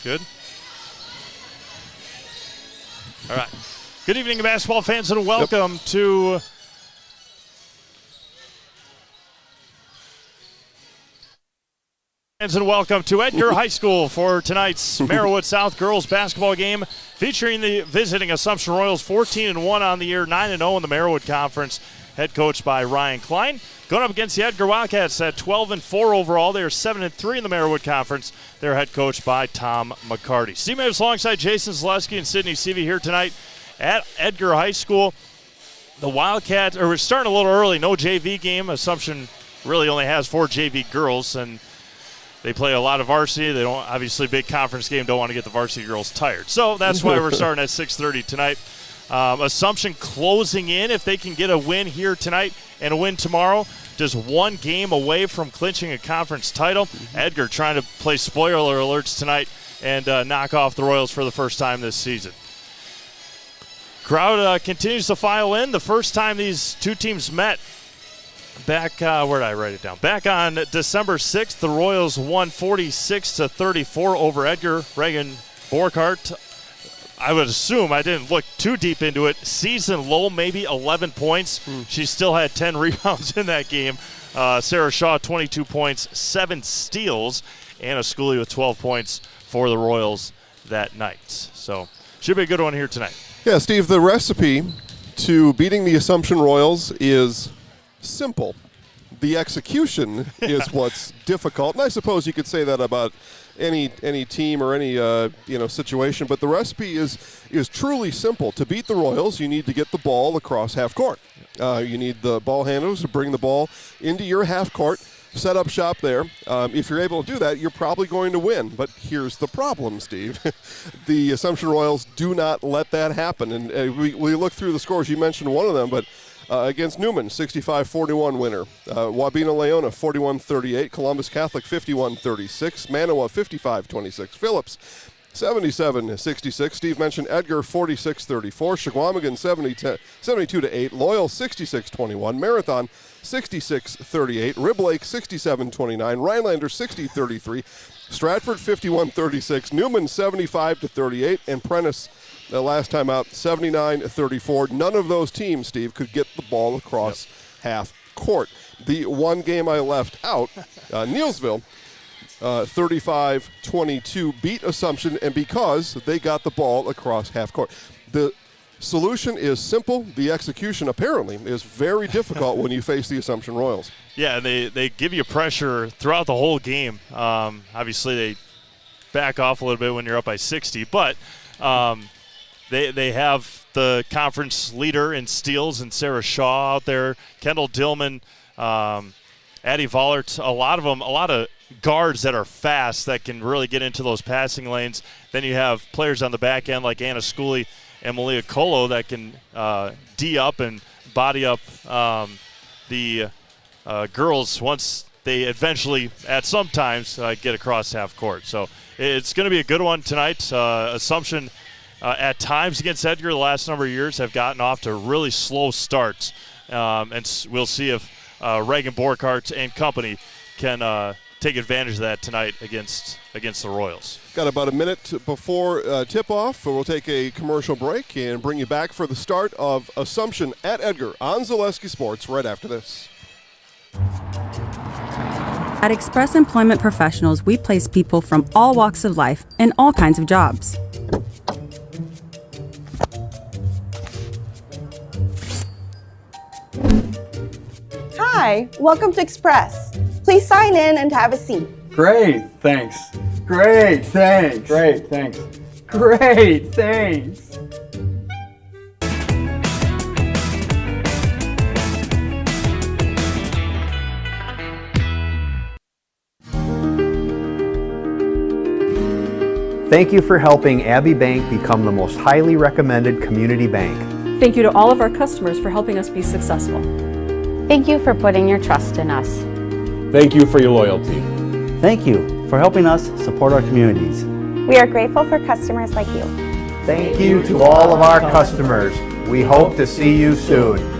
Good. All right. Good evening, basketball fans, and welcome to Edgar High School for tonight's Merriwood South girls basketball game, featuring the visiting Assumption Royals, 14-1 on the year, 9-0 in the Merriwood Conference, head coached by Ryan Klein. Going up against the Edgar Wildcats at 12-4 overall. They are 7-3 in the Merriwood Conference. They're head coached by Tom McCarty. Steve Maves alongside Jason Zaleski and Sydney Seavey here tonight at Edgar High School. The Wildcats, we're starting a little early, no JV game. Assumption really only has 4 JV girls, and they play a lot of varsity. They don't, obviously, big conference game, don't want to get the varsity girls tired. So that's why we're starting at 6:30 tonight. Assumption closing in, if they can get a win here tonight and a win tomorrow, just one game away from clinching a conference title. Edgar trying to play spoiler alerts tonight and knock off the Royals for the first time this season. Crowd continues to file in. The first time these two teams met back, where did I write it down? Back on December 6th, the Royals won 46-34 over Edgar. Reagan Borkart, I would assume, I didn't look too deep into it, season low, maybe 11 points. She still had 10 rebounds in that game. Sarah Shaw, 22 points, 7 steals. Anna Schooley with 12 points for the Royals that night. So should be a good one here tonight. Yeah, Steve, the recipe to beating the Assumption Royals is simple. The execution is what's difficult, and I suppose you could say that about any team or any situation. But the recipe is truly simple. To beat the Royals, you need to get the ball across half court. You need the ball handlers to bring the ball into your half court, set up shop there. If you're able to do that, you're probably going to win. But here's the problem, Steve. The Assumption Royals do not let that happen. And we look through the scores. You mentioned one of them, but against Newman, 65-41 winner. Wabena Leona, 41-38. Columbus Catholic, 51-36. Manawa, 55-26. Phillips, 77-66. Steve mentioned Edgar, 46-34. Shawamigan, 72-8. Loyal, 66-21. Marathon, 66-38. Rib Lake, 67-29. Rhinelander, 60-33. Stratford, 51-36. Newman, 75-38. And Prentice, the last time out, 79-34. None of those teams, Steve, could get the ball across half court. The one game I left out, Neelsville, 35-22, beat Assumption, and because they got the ball across half court. The solution is simple. The execution, apparently, is very difficult when you face the Assumption Royals. Yeah, they give you pressure throughout the whole game. Obviously, they back off a little bit when you're up by 60, but They have the conference leader in steals and Sarah Shaw out there, Kendall Dillman, Addie Vollert, a lot of guards that are fast that can really get into those passing lanes. Then you have players on the back end like Anna Schooley and Malia Colo that can D up and body up the girls once they eventually, at some times, get across half court. So it's going to be a good one tonight. Assumption at times against Edgar the last number of years have gotten off to really slow starts. And we'll see if Reagan Borkart and company can take advantage of that tonight against the Royals. Got about a minute before tip-off. We'll take a commercial break and bring you back for the start of Assumption at Edgar on Zaleski Sports right after this. At Express Employment Professionals, we place people from all walks of life in all kinds of jobs. Hi, welcome to Express. Please sign in and have a seat. Great, thanks. Great, thanks. Great, thanks. Great, thanks. Thank you for helping Abbey Bank become the most highly recommended community bank. Thank you to all of our customers for helping us be successful. Thank you for putting your trust in us. Thank you for your loyalty. Thank you for helping us support our communities. We are grateful for customers like you. Thank you to all of our customers. We hope to see you soon.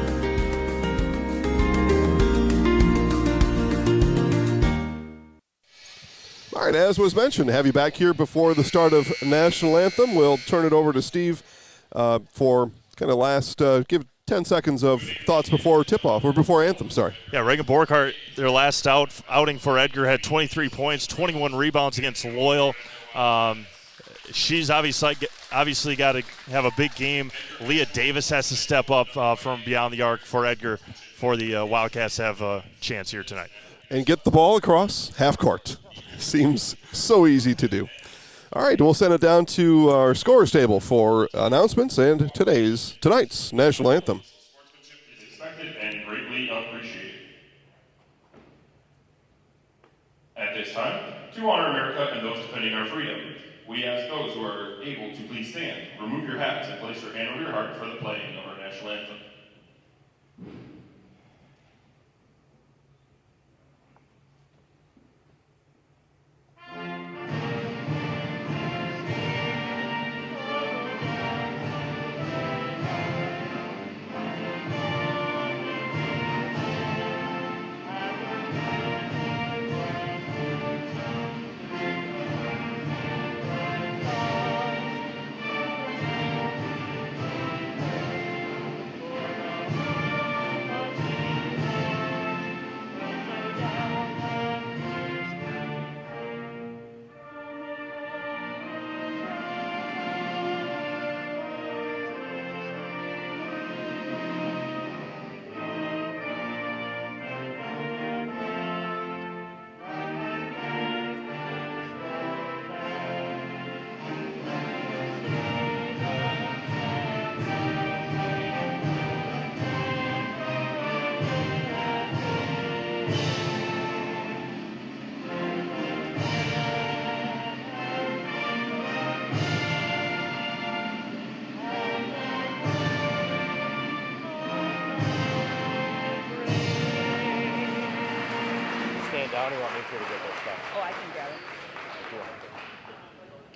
All right, as was mentioned, have you back here before the start of National Anthem. We'll turn it over to Steve for kind of last, give 10 seconds of thoughts before tip-off, or before Anthem, sorry. Yeah, Reagan Borghardt, their last outing for Edgar, had 23 points, 21 rebounds against Loyal. She's obviously got to have a big game. Leah Davis has to step up from beyond the arc for Edgar for the Wildcats to have a chance here tonight. And get the ball across half court. Seems so easy to do. All right, we'll send it down to our scores table for announcements and tonight's National Anthem. Sportsmanship is expected and greatly appreciated. At this time, to honor America and those defending our freedom, we ask those who are able to please stand, remove your hats, and place your hand over your heart for the playing of our National Anthem.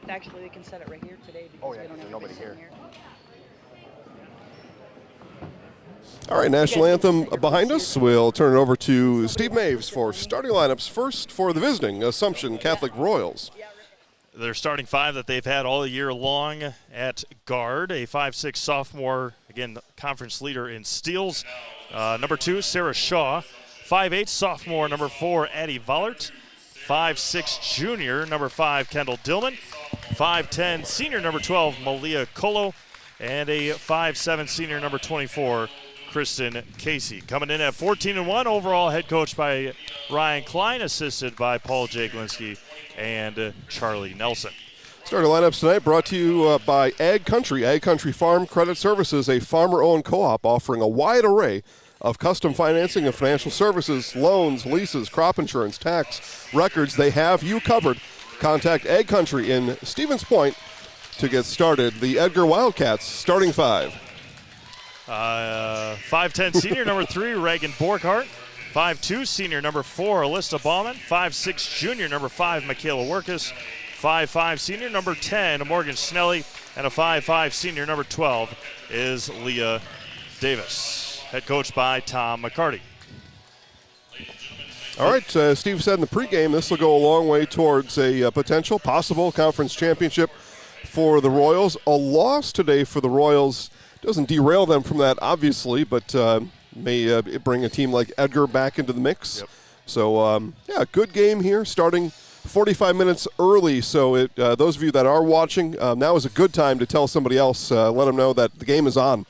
Actually, they can set it right here today because we don't have nobody here. All right, National Anthem behind us. We'll turn it over to Steve Maves for starting lineups. First for the visiting Assumption Catholic Royals. Their starting five that they've had all year long at guard, a 5'6" sophomore, again, conference leader in steals. Number 2, Sarah Shaw. 5'8" sophomore, number 4, Addie Vollert. 5'6" junior, number 5, Kendall Dillman. 5'10" senior, number 12, Malia Colo. And a 5'7" senior, number 24, Kristen Casey. Coming in at 14-1 overall, head coached by Ryan Klein, assisted by Paul Jaglinski and Charlie Nelson. Starting lineups tonight brought to you by Ag Country Farm Credit Services, a farmer-owned co-op offering a wide array of custom financing and financial services, loans, leases, crop insurance, tax, records. They have you covered. Contact Ag Country in Stevens Point to get started. The Edgar Wildcats starting five. 5'10" senior, number 3, Reagan Borghardt. 5'2" senior, number 4, Alyssa Baumann. 5'6" junior, number 5, Michaela Workus. 5'5" senior, number 10, Morgan Snelly. And a 5'5" senior, number 12, is Leah Davis. Head coached by Tom McCarty. All right, Steve said in the pregame this will go a long way towards a possible conference championship for the Royals. A loss today for the Royals doesn't derail them from that, obviously, but may bring a team like Edgar back into the mix. Yep. So, good game here, starting 45 minutes early. So those of you that are watching, now is a good time to tell somebody else, let them know that the game is on.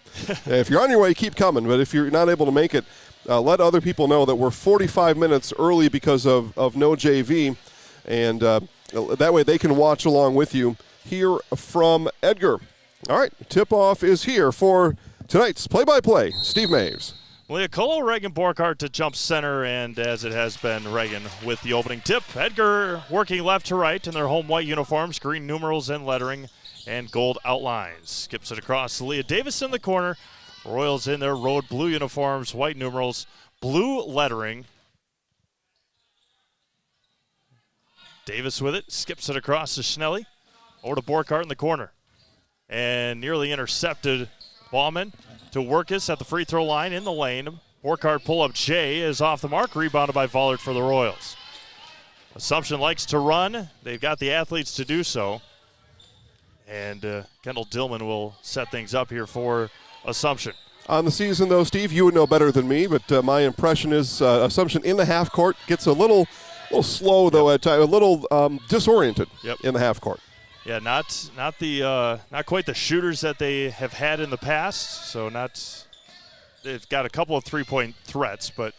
If you're on your way, keep coming. But if you're not able to make it, let other people know that we're 45 minutes early because of no JV. And that way they can watch along with you here from Edgar. All right, tip-off is here for tonight's play-by-play. Steve Maves. Leah Colo, Reagan Borghardt to jump center, and as it has been, Reagan with the opening tip. Edgar working left to right in their home white uniforms, green numerals and lettering, and gold outlines. Skips it across to Leah Davis in the corner. Royals in their road blue uniforms, white numerals, blue lettering. Davis with it, skips it across to Schnelly. Over to Borghardt in the corner. And nearly intercepted Baumann to Workus at the free throw line in the lane. Borghardt pull-up J is off the mark, rebounded by Vollert for the Royals. Assumption likes to run. They've got the athletes to do so. And Kendall Dillman will set things up here for Assumption. On the season, though, Steve, you would know better than me, but my impression is Assumption in the half court gets a little slow, though, at times, a little disoriented in the half court. Yeah, not quite the shooters that they have had in the past. So they've got a couple of three-point threats, but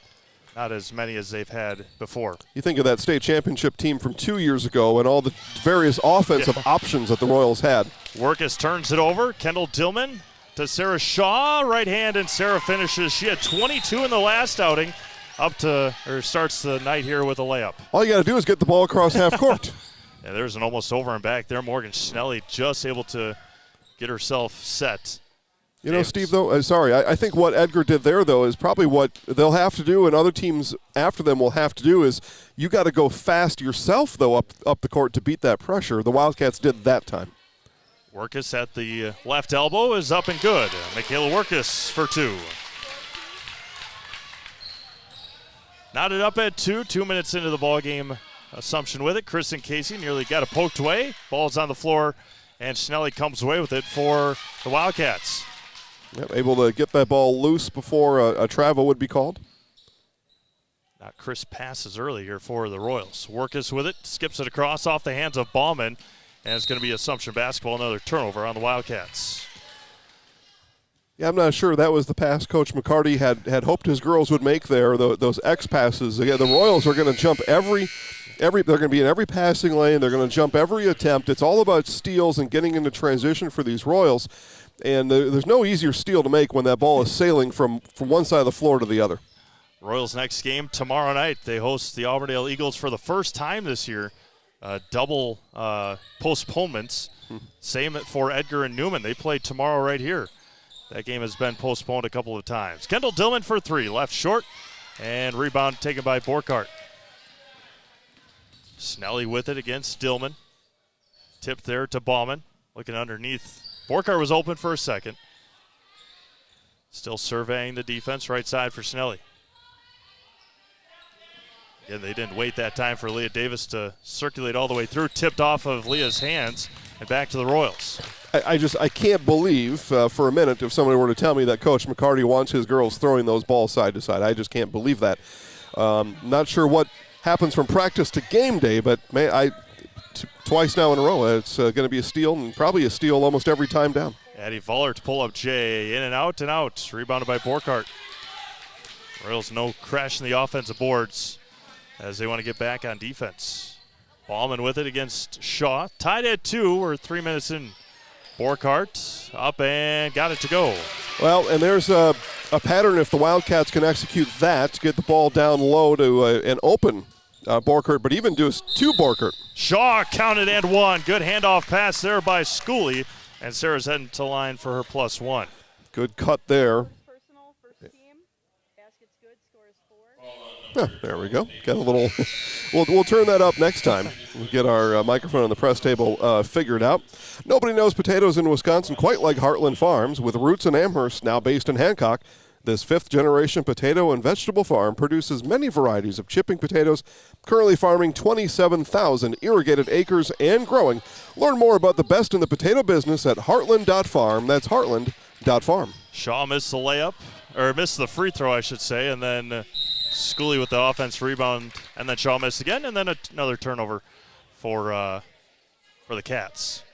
not as many as they've had before. You think of that state championship team from 2 years ago and all the various offensive options that the Royals had. Workus turns it over. Kendall Dillman to Sarah Shaw. Right hand, and Sarah finishes. She had 22 in the last outing. Starts the night here with a layup. All you got to do is get the ball across half court. Yeah, there's an almost over and back there. Morgan Schnelly just able to get herself set. You know, Steve, though, I think what Edgar did there, though, is probably what they'll have to do and other teams after them will have to do is you got to go fast yourself, though, up the court to beat that pressure. The Wildcats did that time. Workus at the left elbow is up and good. Michaela Workus for 2. Knotted up at 2 minutes into the ball game. Assumption with it. Kristen Casey nearly got it poked away. Ball's on the floor, and Schnelly comes away with it for the Wildcats. Yep, able to get that ball loose before a travel would be called. Not crisp passes early here for the Royals. Workus with it, skips it across off the hands of Bauman, and it's going to be Assumption basketball, another turnover on the Wildcats. Yeah, I'm not sure that was the pass Coach McCarty had hoped his girls would make there, those X passes. Again, the Royals are going to jump they're going to be in every passing lane. They're going to jump every attempt. It's all about steals and getting into transition for these Royals. And there's no easier steal to make when that ball is sailing from one side of the floor to the other. Royals' next game tomorrow night. They host the Auburndale Eagles for the first time this year. Double postponements. Same for Edgar and Newman. They play tomorrow right here. That game has been postponed a couple of times. Kendall Dillman for 3. Left short. And rebound taken by Borkart. Schnelly with it against Dillman. Tipped there to Bauman. Looking underneath. Borkart was open for a second. Still surveying the defense. Right side for Schnelly. Again, they didn't wait that time for Leah Davis to circulate all the way through. Tipped off of Leah's hands and back to the Royals. I can't believe for a minute if somebody were to tell me that Coach McCarty wants his girls throwing those balls side to side. I just can't believe that. Not sure what happens from practice to game day, but twice now in a row, it's going to be a steal, and probably a steal almost every time down. Addie Vollert to pull up Jay. In and out and out. Rebounded by Borkart. Royals no crash in the offensive boards as they want to get back on defense. Ballman with it against Shaw. Tied at 2. We're 3 minutes in. Borkart up and got it to go. Well, and there's a pattern if the Wildcats can execute that, get the ball down low to an open Borkart, but even to Borkart. Shaw counted and 1. Good handoff pass there by Schooley, and Sarah's heading to line for her +1. Good cut there. Personal, first team. Basket's good, score is 4. Yeah, there we go. Got a little. We'll turn that up next time. We'll get our microphone on the press table figured out. Nobody knows potatoes in Wisconsin quite like Heartland Farms. With roots in Amherst, now based in Hancock, this 5th-generation potato and vegetable farm produces many varieties of chipping potatoes, currently farming 27,000 irrigated acres and growing. Learn more about the best in the potato business at heartland.farm. That's heartland.farm. Shaw missed the layup, or missed the free throw, I should say, and then Schooley with the offense rebound, and then Shaw missed again, and then another turnover for the Cats.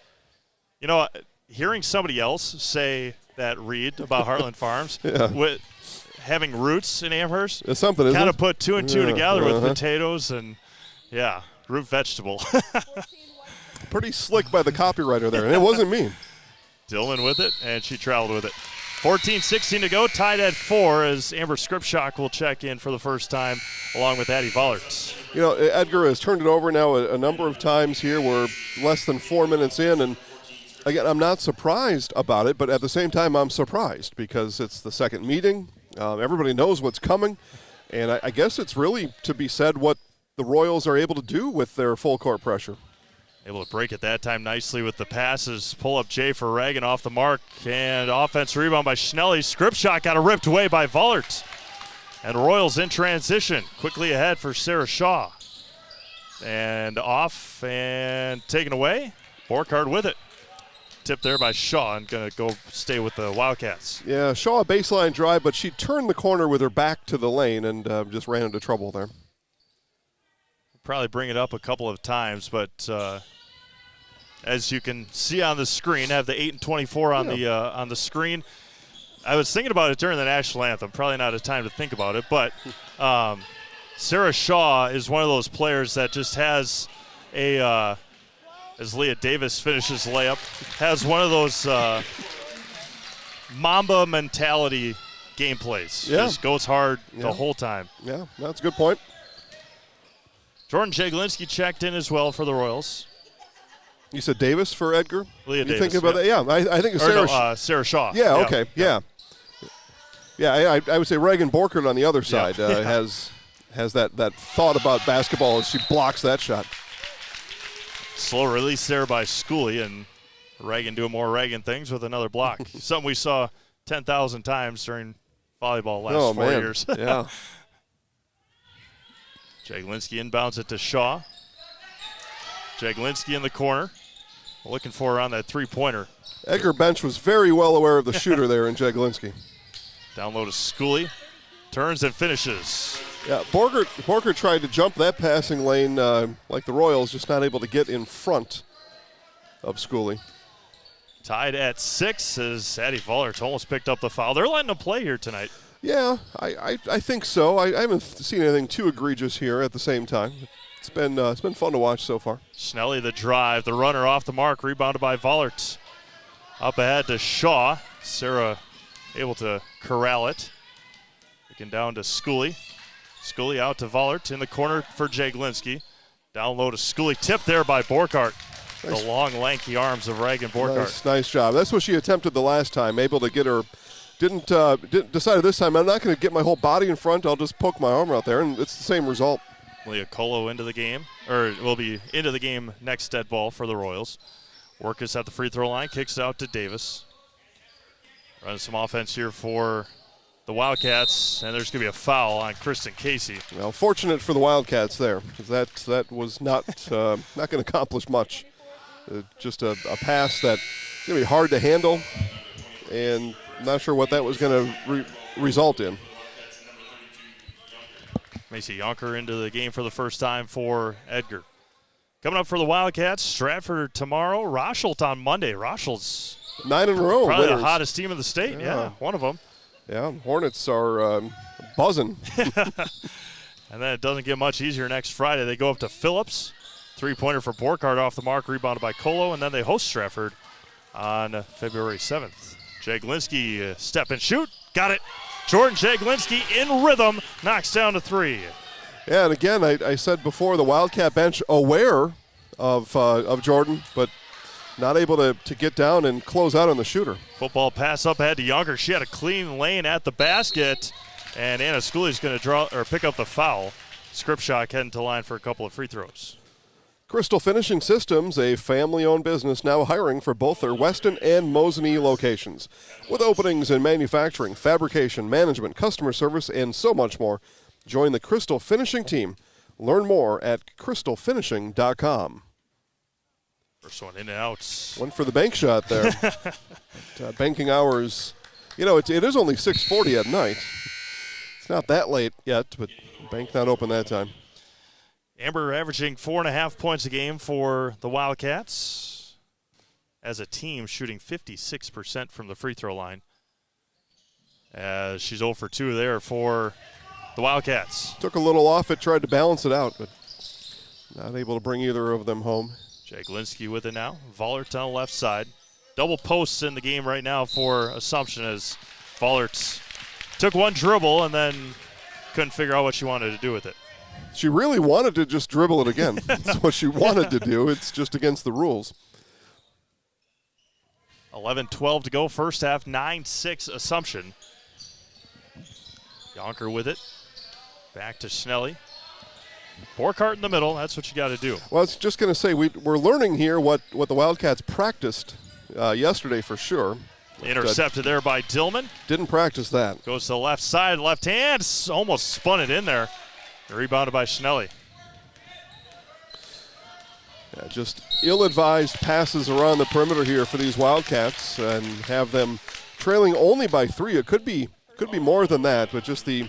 You know, hearing somebody else say that read about Heartland Farms with having roots in Amherst, it's something, kind of put 2 and 2 together with potatoes and, root vegetable. Pretty slick by the copywriter there, and it wasn't me. Dillman with it, and she traveled with it. 14-16 to go, tied at 4 as Amber Scripshock will check in for the first time along with Addie Vollert. You know, Edgar has turned it over now a number of times here. We're less than 4 minutes in, and again, I'm not surprised about it, but at the same time, I'm surprised because it's the second meeting. Everybody knows what's coming, and I guess it's really to be said what the Royals are able to do with their full court pressure. Able to break it that time nicely with the passes. Pull up Jay for Reagan off the mark, and offense rebound by Schnelly. Script shot got ripped away by Vollert. And Royals in transition. Quickly ahead for Sarah Shaw. And off and taken away. Borkhardt with it. Tip there by Shaw and going to go stay with the Wildcats. Yeah, Shaw a baseline drive, but she turned the corner with her back to the lane and just ran into trouble there. Probably bring it up a couple of times, but as you can see on the screen, I have the 8 and 24 on the screen. I was thinking about it during the national anthem. Probably not a time to think about it, but Sarah Shaw is one of those players that just has a, as Leah Davis finishes layup, has one of those Mamba mentality game plays. Yeah. Just goes hard the whole time. Yeah, that's a good point. Jordan Jaglinski checked in as well for the Royals. You said Davis for Edgar? Leah you Davis. Thinking about that? Yeah, I think it's Sarah Shaw. Yeah, okay, yeah. Yeah, I would say Reagan Borkert on the other side has that thought about basketball as she blocks that shot. Slow release there by Schooley, and Reagan doing more Reagan things with another block. Something we saw 10,000 times during volleyball last 4 years. Yeah. Jaglinski inbounds it to Shaw. Jaglinski in the corner, looking for around that three-pointer. Edgar Bench was very well aware of the shooter there in Jaglinski. Down low to Schooley, turns and finishes. Yeah, Borkert tried to jump that passing lane like the Royals, just not able to get in front of Schooley. Tied at 6 as Addie Vollert almost picked up the foul. They're letting them play here tonight. Yeah, I think so. I haven't seen anything too egregious here at the same time. It's been fun to watch so far. Snelly the drive, the runner off the mark, rebounded by Vollert. Up ahead to Shaw. Sarah able to corral it. Looking down to Schooley. Schooley out to Vollert in the corner for Jaglinski. Down low to Schooley. Tip there by Borkhardt. Nice. The long, lanky arms of Reagan Borkhardt. Nice job. That's what she attempted the last time. Able to get her. Didn't decide this time. I'm not going to get my whole body in front. I'll just poke my arm out there, and it's the same result. Leah Colo into the game, or will be into the game next dead ball for the Royals. Workus at the free throw line, kicks it out to Davis. Running some offense here for the Wildcats, and there's going to be a foul on Kristen Casey. Well, fortunate for the Wildcats there, because that was not going to accomplish much. Just a pass that's going to be hard to handle, and I'm not sure what that was going to result in. Macy Yonker into the game for the first time for Edgar. Coming up for the Wildcats, Stratford tomorrow, Rochelt on Monday. Rochelt's 9 in a row. Probably winners. the hottest team in the state. Yeah, one of them. Yeah, Hornets are buzzing. And then it doesn't get much easier next Friday. They go up to Phillips. Three-pointer for Borkhardt off the mark, rebounded by Colo, and then they host Stratford on February 7th. Jaglinski, step and shoot. Got it. Jordan Jaglinski in rhythm, knocks down to 3. Yeah, and again, I said before, the Wildcat bench aware of Jordan, but not able to get down and close out on the shooter. Football pass up ahead to Yonker. She had a clean lane at the basket, and Anna Schooley's going to pick up the foul. Scripshock heading to line for a couple of free throws. Crystal Finishing Systems, a family-owned business now hiring for both their Weston and Mosinee locations. With openings in manufacturing, fabrication, management, customer service, and so much more. Join the Crystal Finishing team. Learn more at crystalfinishing.com. First one in and out. One for the bank shot there. Banking hours, it is only 6:40 at night. It's not that late yet, but bank not open that time. Amber averaging 4.5 points a game for the Wildcats. As a team, shooting 56% from the free throw line. As she's 0 for 2 there for the Wildcats. Took a little off it, tried to balance it out, but not able to bring either of them home. Jaglinski with it now. Vollert on the left side. Double posts in the game right now for Assumption as Vollert took one dribble and then couldn't figure out what she wanted to do with it. She really wanted to just dribble it again. That's what she wanted to do. It's just against the rules. 11-12 to go. First half, 9-6 Assumption. Yonker with it. Back to Snelly. Borkhardt in the middle. That's what you got to do. Well, I was just going to say, we're learning here what the Wildcats practiced yesterday for sure. Intercepted there by Dillman. Didn't practice that. Goes to the left side, left hand. Almost spun it in there. Rebounded by Snelly. Just ill-advised passes around the perimeter here for these Wildcats and have them trailing only by 3. It could be more than that, but just the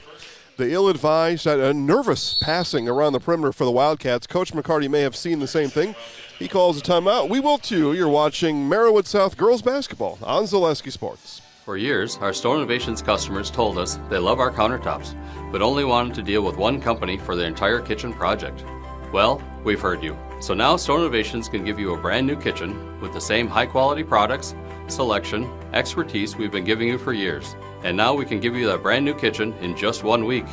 ill-advised, nervous passing around the perimeter for the Wildcats. Coach McCarty may have seen the same thing. He calls a timeout. We will too. You're watching Merriwood South girls basketball on Zaleski Sports. For years, our Store Innovations customers told us they love our countertops, but only wanted to deal with one company for their entire kitchen project. Well, we've heard you. So now Store Innovations can give you a brand new kitchen with the same high-quality products, selection, expertise we've been giving you for years. And now we can give you that brand new kitchen in just 1 week.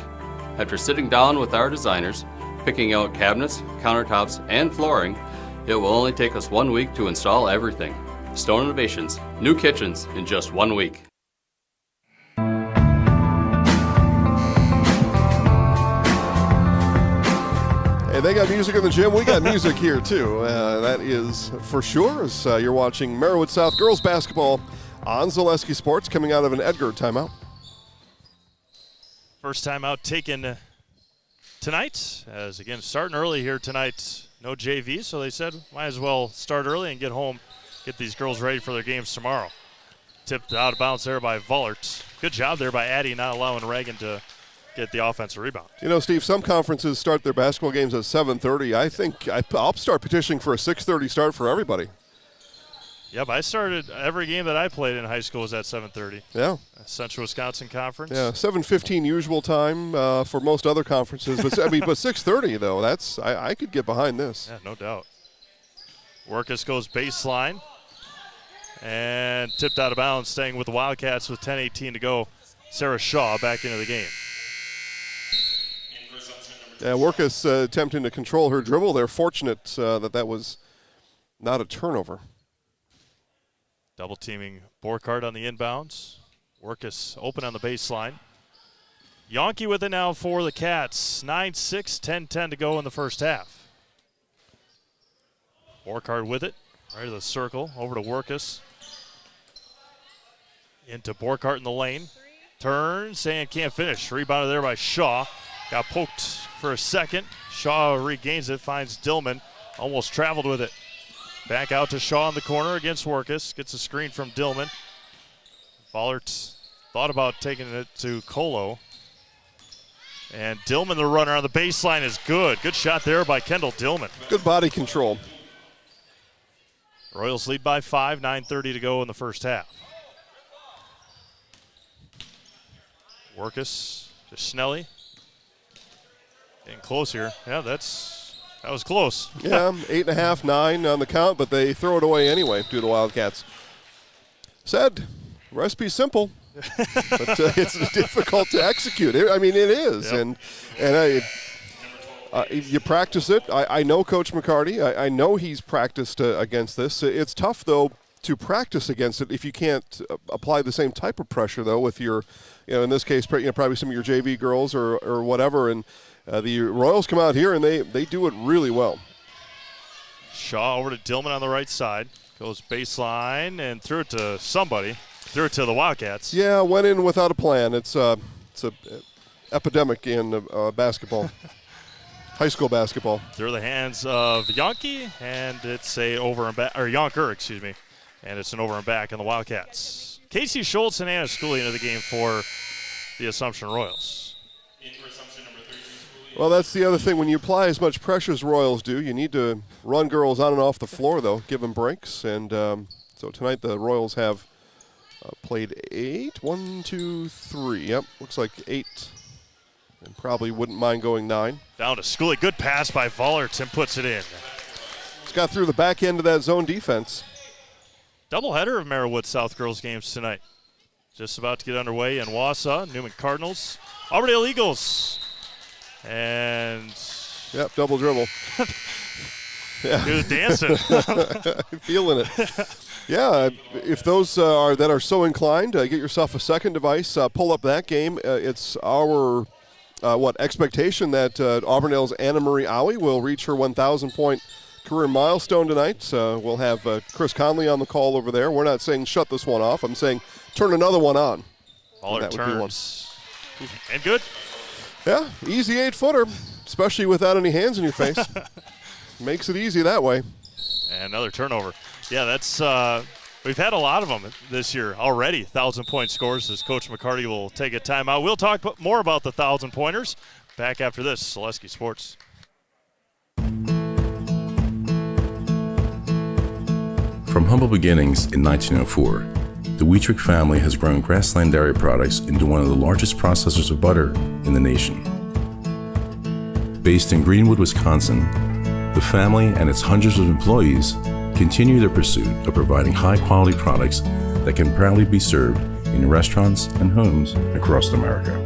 After sitting down with our designers, picking out cabinets, countertops, and flooring, it will only take us 1 week to install everything. Store Innovations, new kitchens in just 1 week. Hey, they got music in the gym. We got music here, too. That is for sure. As you're watching Merriwood South girls basketball on Zaleski Sports, coming out of an Edgar timeout. First timeout taken tonight. As, again, starting early here tonight. No JV, so they said might as well start early and get home, get these girls ready for their games tomorrow. Tipped out of bounds there by Vollert. Good job there by Addy, not allowing Reagan to get the offensive rebound. You know, Steve, some conferences start their basketball games at 7:30. I think I'll start petitioning for a 6:30 start for everybody. Yep, I started every game that I played in high school was at 7:30. Yeah. Central Wisconsin Conference. Yeah, 7:15 usual time for most other conferences. But but 6:30 though, that's I could get behind this. Yeah, no doubt. Workus goes baseline and tipped out of bounds, staying with the Wildcats with 10:18 to go. Sarah Shaw back into the game. Yeah, Workus attempting to control her dribble. They're fortunate that was not a turnover. Double teaming Borkhardt on the inbounds. Workus open on the baseline. Yonke with it now for the Cats. 9-6, 10-10 to go in the first half. Borkhardt with it. Right to the circle. Over to Workus. Into Borkhardt in the lane. Turns and can't finish. Rebounded there by Shaw. Got poked for a second. Shaw regains it. Finds Dillman. Almost traveled with it. Back out to Shaw in the corner against Workus. Gets a screen from Dillman. Vollert thought about taking it to Colo. And Dillman, the runner on the baseline, is good. Good shot there by Kendall Dillman. Good body control. Royals lead by 5, 9:30 to go in the first half. Workus to Snelly. Getting close here. Yeah, that was close. Yeah, 8.5, 9 on the count, but they throw it away anyway due to Wildcats. Said, recipe's simple, but it's difficult to execute. I mean, it is, yep. and you practice it. I know Coach McCarty. I know he's practiced against this. It's tough, though, to practice against it if you can't apply the same type of pressure, though, with your, in this case, probably some of your JV girls or whatever, and the Royals come out here and they do it really well. Shaw over to Dillman on the right side. Goes baseline and threw it to somebody. Threw it to the Wildcats. Yeah, went in without a plan. It's a epidemic in basketball. High school basketball. Through the hands of Yonke, and it's a over and back, or Yonker, excuse me. And it's an over and back on the Wildcats. Casey Schultz and Anna Schooley into the game for the Assumption Royals. Well, that's the other thing. When you apply as much pressure as Royals do, you need to run girls on and off the floor, though, give them breaks. And so tonight the Royals have played 8. 1, 2, 3. Yep, looks like 8. And probably wouldn't mind going 9. Down to Schooley. Good pass by Vollert. and puts it in. It's got through the back end of that zone defense. Doubleheader of Merriwood South girls games tonight. Just about to get underway in Wausau. Newman Cardinals. Auburndale Eagles. And yep, double dribble. Yeah. He was dancing. Feeling it. Yeah, if those are so inclined, get yourself a second device. Pull up that game. It's our expectation that Auburndale's Anna Marie Owie will reach her 1,000-point career milestone tonight. We'll have Chris Conley on the call over there. We're not saying shut this one off. I'm saying turn another one on. Baller turns. And good. Yeah, easy 8-footer, especially without any hands in your face. Makes it easy that way. And another turnover. Yeah, that's we've had a lot of them this year already, 1,000-point scores, as Coach McCarty will take a timeout. We'll talk more about the 1,000-pointers back after this. Selesky Sports. From humble beginnings in 1904, the Wheatrick family has grown Grassland Dairy Products into one of the largest processors of butter in the nation. Based in Greenwood, Wisconsin, the family and its hundreds of employees continue their pursuit of providing high-quality products that can proudly be served in restaurants and homes across America.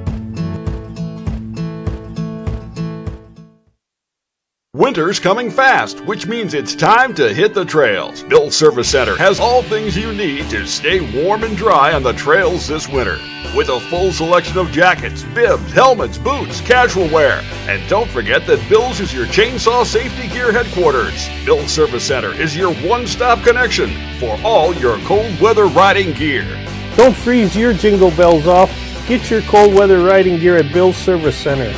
Winter's coming fast, which means it's time to hit the trails. Bill's Service Center has all things you need to stay warm and dry on the trails this winter. With a full selection of jackets, bibs, helmets, boots, casual wear. And don't forget that Bill's is your chainsaw safety gear headquarters. Bill's Service Center is your one-stop connection for all your cold weather riding gear. Don't freeze your jingle bells off. Get your cold weather riding gear at Bill's Service Center.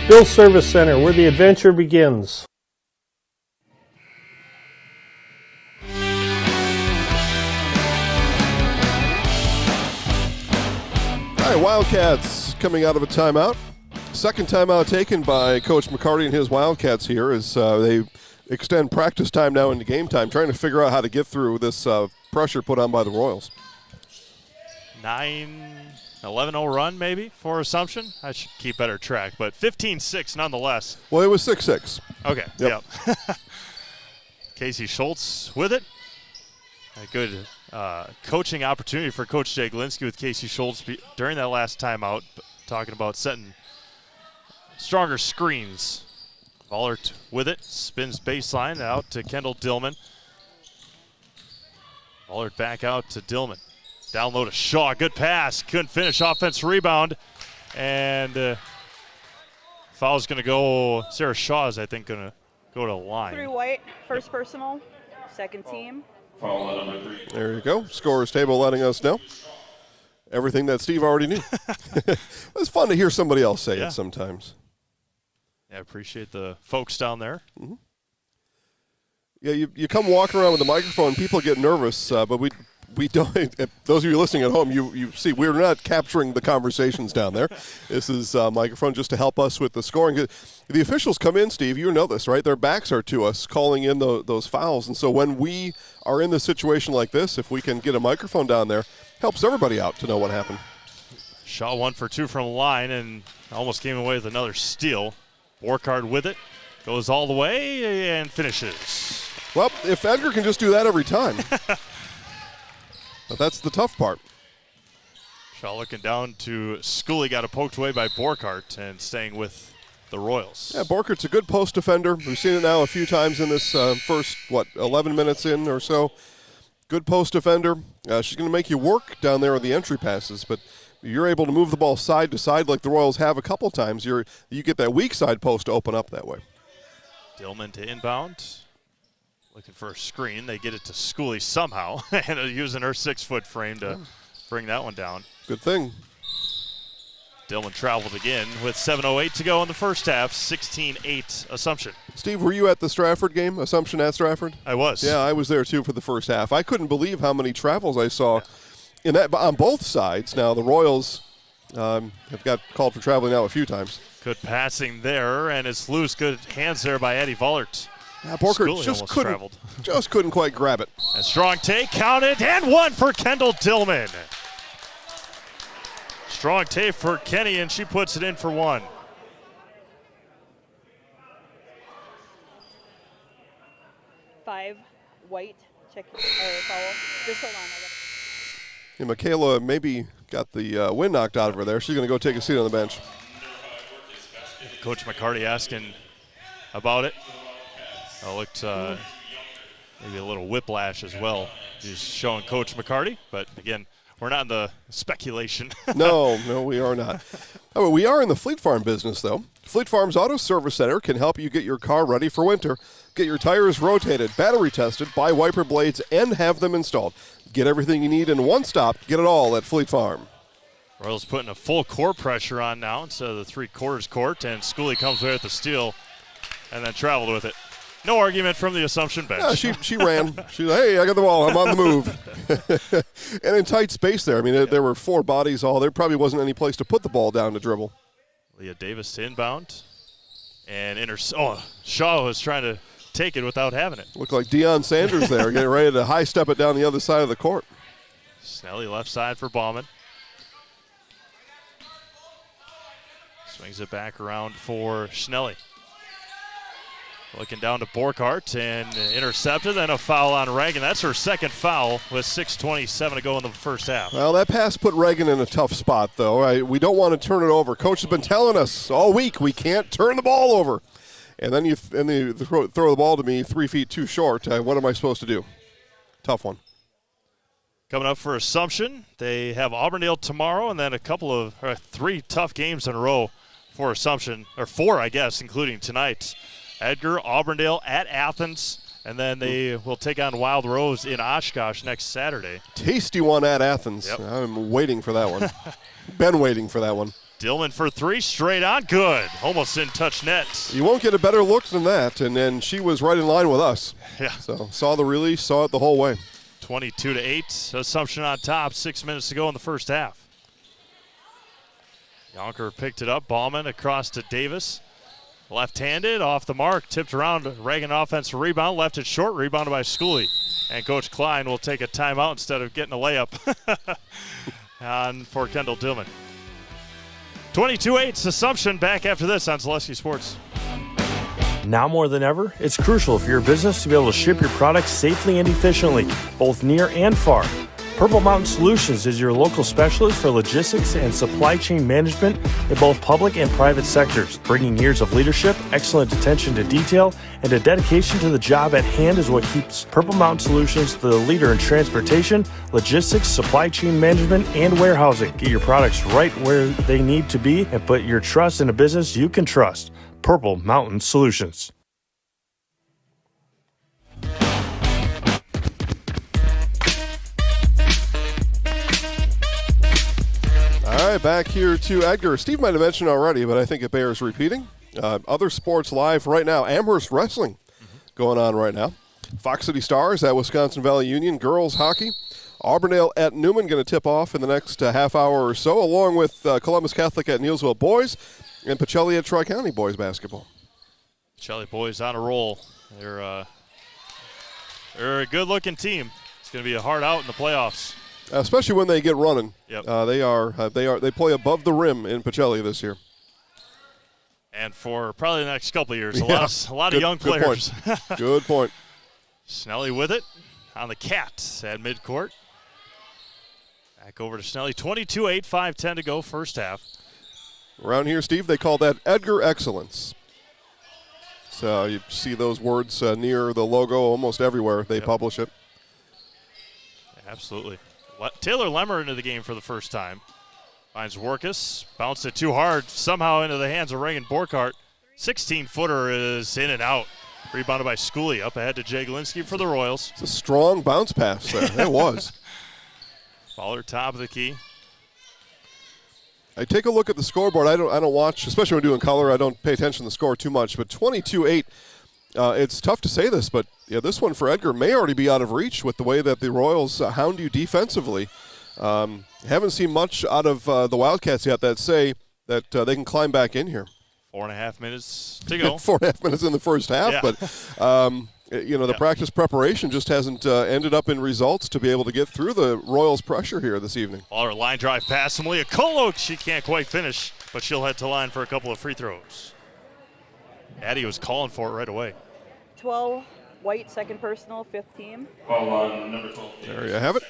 Bill's Service Center, where the adventure begins. All right, Wildcats coming out of a timeout. Second timeout taken by Coach McCarty and his Wildcats here as they extend practice time now into game time, trying to figure out how to get through this pressure put on by the Royals. 11-0 run maybe for Assumption. I should keep better track, but 15-6 nonetheless. Well, it was 6-6. Okay, yep. Casey Schultz with it. A good coaching opportunity for Coach Jay Glinski with Casey Schultz during that last timeout, talking about setting stronger screens. Vollert with it, spins baseline out to Kendall Dillman. Vollert back out to Dillman. Down low to Shaw, good pass, couldn't finish, offense rebound, and foul's going to go. Sarah Shaw is, I think, going to go to the line. 3 white, first personal, second team. Foul on number 3. There you go. Scorer's table letting us know everything that Steve already knew. It's fun to hear somebody else say it sometimes. Yeah, appreciate the folks down there. Mm-hmm. Yeah, you come walking around with the microphone, people get nervous, but we don't. Those of you listening at home, you see we're not capturing the conversations down there. This is a microphone just to help us with the scoring. The officials come in, Steve, you know this, right? Their backs are to us calling in those fouls. And so when we are in this situation like this, if we can get a microphone down there, helps everybody out to know what happened. Shaw 1 for 2 from the line and almost came away with another steal. Borkard with it, goes all the way and finishes. Well, if Edgar can just do that every time. But that's the tough part. Shaw looking down to Schooley, got it poked away by Borkart and staying with the Royals. Yeah, Borkart's a good post defender. We've seen it now a few times in this first, 11 minutes in or so. Good post defender. She's going to make you work down there on the entry passes, but you're able to move the ball side to side like the Royals have a couple times. You get that weak side post to open up that way. Dillman to inbound. Looking for a screen. They get it to Schooley somehow, and using her 6-foot frame to bring that one down. Good thing. Dillman traveled again with 7:08 to go in the first half, 16-8 Assumption. Steve, were you at the Stratford game, Assumption at Stratford? I was. Yeah, I was there too for the first half. I couldn't believe how many travels I saw in that on both sides. Now, the Royals have got called for traveling now a few times. Good passing there, and it's loose. Good hands there by Eddie Vollert. Yeah, Borkert just couldn't quite grab it. A strong take, counted, and 1 for Kendall Dillman. Strong take for Kenny, and she puts it in for 1. Five white, check foul. Just hold on. Yeah, Michaela maybe got the wind knocked out of her there. She's going to go take a seat on the bench. Coach McCarty asking about it. Looked maybe a little whiplash as well. He's showing Coach McCarty, but again, we're not in the speculation. No, we are not. Oh, we are in the Fleet Farm business, though. Fleet Farm's Auto Service Center can help you get your car ready for winter. Get your tires rotated, battery tested, buy wiper blades, and have them installed. Get everything you need in one stop. Get it all at Fleet Farm. Royals putting a full court pressure on now instead of the 3/4 court, and Schooley comes away with the steal and then traveled with it. No argument from the Assumption bench. Yeah, she ran. She's like, hey, I got the ball. I'm on the move. And in tight space there. I mean, there were 4 bodies all. There probably wasn't any place to put the ball down to dribble. Leah Davis to inbound. And Shaw was trying to take it without having it. Looked like Deion Sanders there, getting ready to high step it down the other side of the court. Snelly left side for Bauman. Swings it back around for Schnelly. Looking down to Borkhardt and intercepted, then a foul on Reagan. That's her second foul with 6:27 to go in the first half. Well, that pass put Reagan in a tough spot, though. We don't want to turn it over. Coach has been telling us all week we can't turn the ball over. And then you throw the ball to me 3 feet too short. What am I supposed to do? Tough one. Coming up for Assumption, they have Auburndale tomorrow, and then 3 tough games in a row for Assumption, or 4, I guess, including tonight. Edgar, Auburndale at Athens, and then they will take on Wild Rose in Oshkosh next Saturday. Tasty one at Athens. Yep. I'm waiting for that one. Been waiting for that one. Dillman for 3, straight on, good. Almost didn't touch net. You won't get a better look than that, and then she was right in line with us. Yeah. So saw the release, saw it the whole way. 22-8, Assumption on top, 6 minutes to go in the first half. Yonker picked it up, Bauman across to Davis. Left-handed, off the mark, tipped around, Reagan offensive rebound, left it short, rebounded by Schooley. And Coach Klein will take a timeout instead of getting a layup for Kendall Dillman. 22-8, Assumption, back after this on Zaleski Sports. Now more than ever, it's crucial for your business to be able to ship your products safely and efficiently, both near and far. Purple Mountain Solutions is your local specialist for logistics and supply chain management in both public and private sectors. Bringing years of leadership, excellent attention to detail, and a dedication to the job at hand is what keeps Purple Mountain Solutions the leader in transportation, logistics, supply chain management, and warehousing. Get your products right where they need to be and put your trust in a business you can trust. Purple Mountain Solutions. All right, back here to Edgar. Steve might have mentioned already, but I think it bears repeating. Other sports live right now. Amherst Wrestling going on right now. Fox City Stars at Wisconsin Valley Union. Girls hockey. Auburndale at Newman going to tip off in the next half hour or so, along with Columbus Catholic at Neillsville boys and Pacelli at Tri-County boys basketball. Pacelli boys on a roll. They're a good-looking team. It's going to be a hard out in the playoffs. Especially when they get running. Yep. They play above the rim in Pacelli this year. And for probably the next couple of years, a lot of young players. Good point. Good point. Snelly with it on the Cats at midcourt. Back over to Snelly. 22-8, 5:10 to go, first half. Around here, Steve, they call that Edgar Excellence. So you see those words near the logo almost everywhere they publish it. Absolutely. Taylor Lemmer into the game for the first time. Finds Workus, bounced it too hard, somehow into the hands of Reagan Borkhardt. 16-footer is in and out. Rebounded by Schooley, up ahead to Jay Galinsky for the Royals. It's a strong bounce pass there. It was. Fowler top of the key. I take a look at the scoreboard. I don't watch, especially when doing color. I don't pay attention to the score too much. But 22-8. It's tough to say this, but this one for Edgar may already be out of reach with the way that the Royals hound you defensively. Haven't seen much out of the Wildcats yet that say that they can climb back in here. 4.5 minutes to go. 4.5 minutes in the first half, but the practice preparation just hasn't ended up in results to be able to get through the Royals' pressure here this evening. Waller line drive pass from Leah Kolo. She can't quite finish, but she'll head to line for a couple of free throws. Addie was calling for it right away. 12, White, second personal, 5th team. Foul on number 12. There you have it.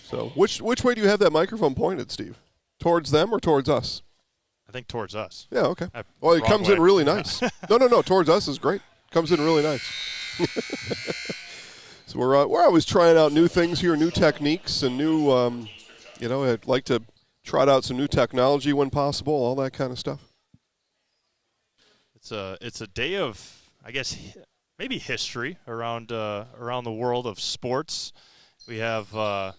So which way do you have that microphone pointed, Steve? Towards them or towards us? I think towards us. Yeah, okay. Well, it comes in really nice. No, towards us is great. Comes in really nice. So we're always trying out new things here, new techniques, and new, I'd like to trot out some new technology when possible, all that kind of stuff. It's a day of, I guess, maybe history around the world of sports. We have the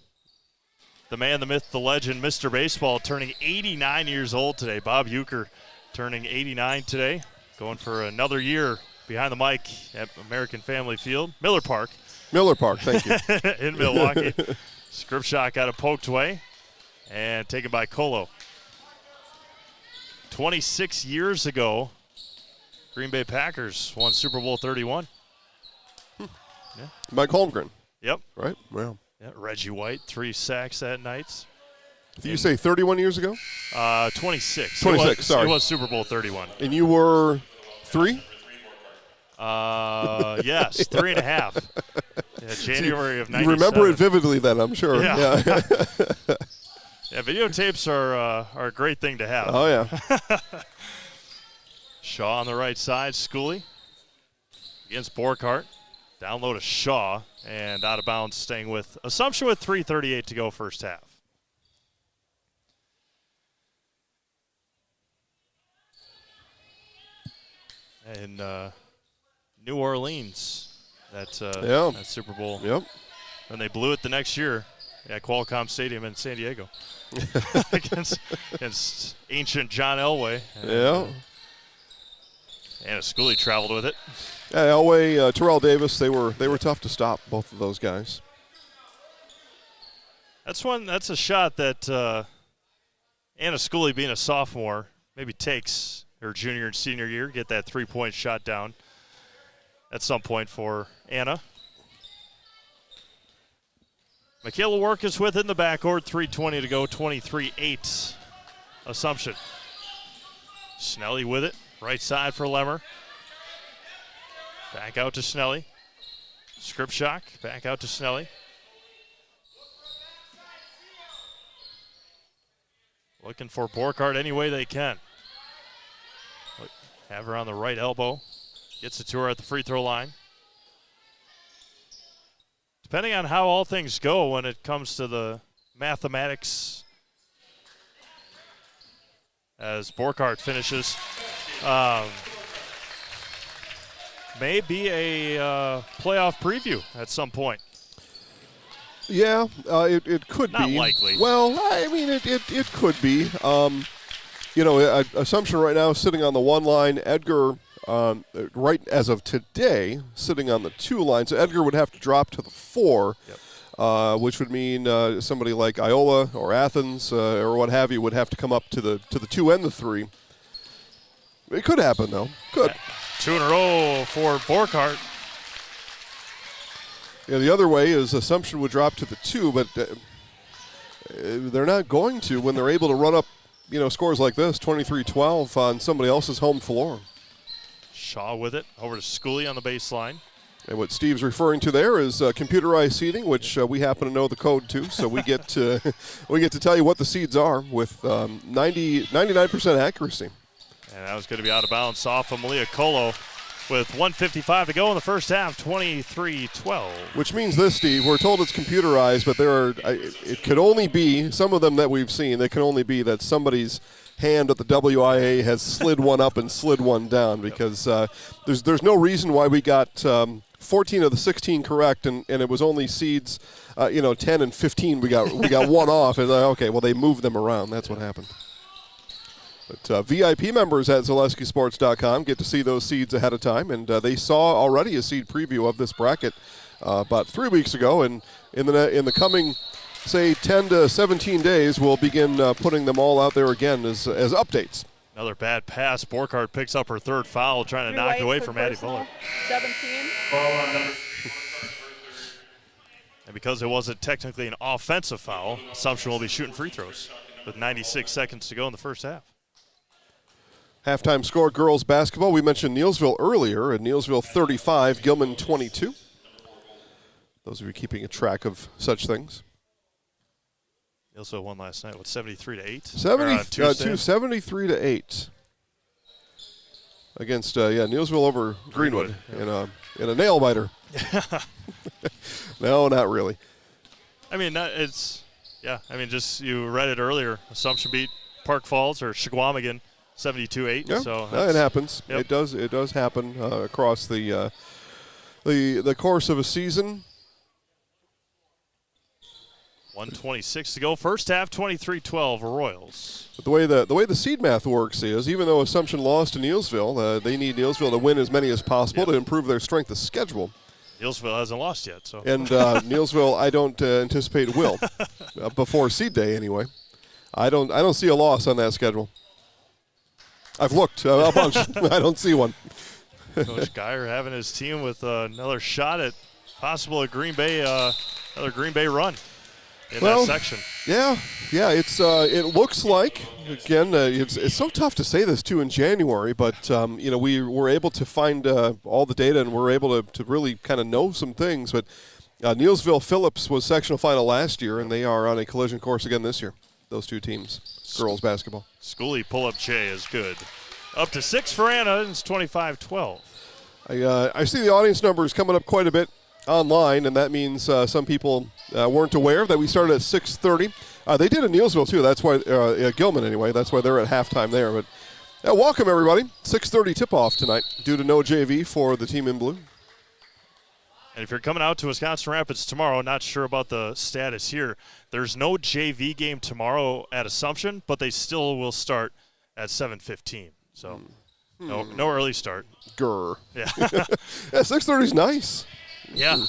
man, the myth, the legend, Mr. Baseball, turning 89 years old today. Bob Uecker turning 89 today, going for another year behind the mic at American Family Field, Miller Park. Miller Park, thank you. In Milwaukee. Script shot got it poked away and taken by Colo. 26 years ago, Green Bay Packers won Super Bowl 31. Yeah. Mike Holmgren. Yep. Right? Wow. Yeah, Reggie White, 3 sacks that night. Did you say 31 years ago? 26. 26, sorry. It was Super Bowl 31. And you were 3? Yes, 3.5. Yeah, January of 97. You remember it vividly then, I'm sure. Yeah. Yeah, videotapes are a great thing to have. Oh, yeah. Shaw on the right side, Schooley against Borkhardt. Down low to Shaw, and out of bounds, staying with Assumption with 3:38 to go first half. And New Orleans, that Super Bowl. Yep. And they blew it the next year at Qualcomm Stadium in San Diego against ancient John Elway. Yeah. And Schooley traveled with it. Yeah, Elway, Terrell Davis, they were tough to stop, both of those guys. That's a shot that Anna Schooley, being a sophomore, maybe takes her junior and senior year, get that 3-point shot down at some point for Anna. Michaela Workus with it in the backcourt, 3:20 to go, 23-8 Assumption. Snelly with it, right side for Lemmer. Back out to Snelly. Scripshock, back out to Snelly. Looking for Borkhardt any way they can. Have her on the right elbow. Gets it to her at the free throw line. Depending on how all things go when it comes to the mathematics as Borkhardt finishes, may be a playoff preview at some point. Yeah, it could Not be. Not likely. Well, I mean, it could be. Assumption right now sitting on the 1 line. Edgar, right as of today, sitting on the 2 line. So Edgar would have to drop to the 4, which would mean somebody like Iowa or Athens or what have you would have to come up to the 2 and the 3. It could happen, though. Could. Yeah. 2 in a row for Borkhardt. Yeah, the other way is Assumption would drop to the 2, but they're not going to when they're able to run up, scores like this, 23-12 on somebody else's home floor. Shaw with it, over to Schooley on the baseline. And what Steve's referring to there is computerized seeding, which we happen to know the code to, so we get to tell you what the seeds are with 99% accuracy. And that was going to be out of bounds off of Malia Colo with 1:55 to go in the first half, 23-12. Which means this, Steve, we're told it's computerized, but it could only be, some of them that we've seen, they can only be that somebody's hand at the WIAA has slid one up and slid one down, because there's no reason why we got 14 of the 16 correct, and it was only seeds, 10 and 15 we got one off. And okay, well, they moved them around. That's what happened. But VIP members at ZaleskiSports.com get to see those seeds ahead of time, and they saw already a seed preview of this bracket about 3 weeks ago, and in the coming, say, 10 to 17 days, we'll begin putting them all out there again as updates. Another bad pass. Borkhardt picks up her 3rd foul, trying to knock it away from Addie Fuller. 17. And because it wasn't technically an offensive foul, Assumption will be shooting free throws with 96 seconds to go in the first half. Halftime score, girls basketball. We mentioned Neillsville earlier, and Neillsville 35, Gilman 22. Those of you keeping a track of such things. Neillsville won last night with 73-8. 73-8 against Neillsville over Greenwood in a nail biter. No, not really. I mean, just you read it earlier. Assumption beat Park Falls or Shagwamigan 72-8. Yeah, so it happens. Yep. It does happen across the course of a season. 1:26 to go. First half, 23-12 Royals. But the way the seed math works is, even though Assumption lost to Neillsville, they need Neillsville to win as many as possible to improve their strength of schedule. Neillsville hasn't lost yet, so. And Neillsville, I don't anticipate will before seed day anyway. I don't see a loss on that schedule. I've looked a bunch. I don't see one. Coach Geyer having his team with another shot at possible Green Bay, another Green Bay run in that section. Yeah. It looks like, again, it's so tough to say this too in January, but we were able to find all the data and we're able to really kind of know some things. But Neillsville Phillips was sectional final last year, and they are on a collision course again this year. Those two teams, girls basketball. Schoolie pull-up Che is good. Up to 6 for Anna, and it's 25-12. I see the audience numbers coming up quite a bit online, and that means some people weren't aware that we started at 6:30. They did in Neillsville too. That's why Gilman anyway. That's why they're at halftime there. But welcome everybody. 6:30 tip-off tonight due to no JV for the team in blue. And if you're coming out to Wisconsin Rapids tomorrow, not sure about the status here, there's no JV game tomorrow at Assumption, but they still will start at 7:15. So no early start. Grr. Yeah. 6:30 is nice. Yeah.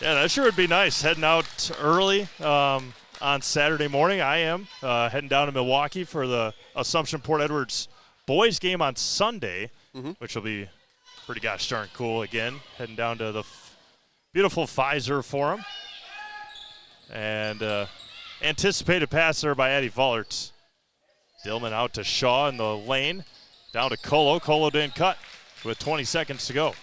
Yeah, that sure would be nice. Heading out early on Saturday morning. I am heading down to Milwaukee for the Assumption Port Edwards boys game on Sunday, which will be pretty gosh darn cool again. Heading down to the beautiful Pfizer Forum. And anticipated pass there by Eddie Vollert. Dillman out to Shaw in the lane. Down to Colo. Colo didn't cut with 20 seconds to go.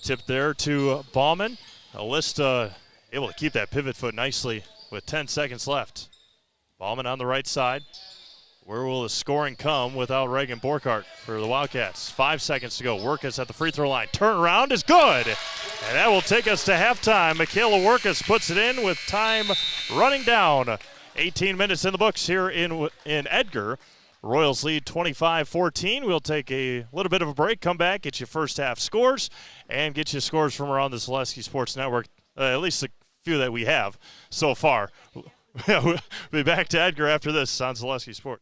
Tip there to Bauman. Alista able to keep that pivot foot nicely with 10 seconds left. Bauman on the right side. Where will the scoring come without Reagan Borkart for the Wildcats? 5 seconds to go. Workus at the free throw line. Turnaround is good. And that will take us to halftime. Michaela Workus puts it in with time running down. 18 minutes in the books here in Edgar. Royals lead 25-14. We'll take a little bit of a break, come back, get you first half scores, and get you scores from around the Zaleski Sports Network, at least a few that we have so far. We'll be back to Edgar after this on Zaleski Sport.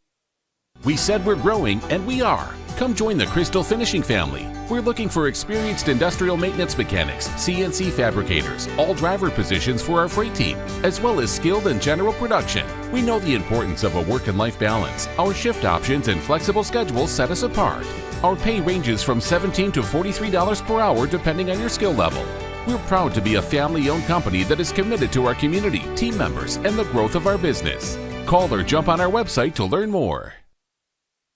We said we're growing, and we are. Come join the Crystal Finishing family. We're looking for experienced industrial maintenance mechanics, CNC fabricators, all driver positions for our freight team, as well as skilled and general production. We know the importance of a work and life balance. Our shift options and flexible schedules set us apart. Our pay ranges from $17 to $43 per hour depending on your skill level. We're proud to be a family-owned company that is committed to our community, team members, and the growth of our business. Call or jump on our website to learn more.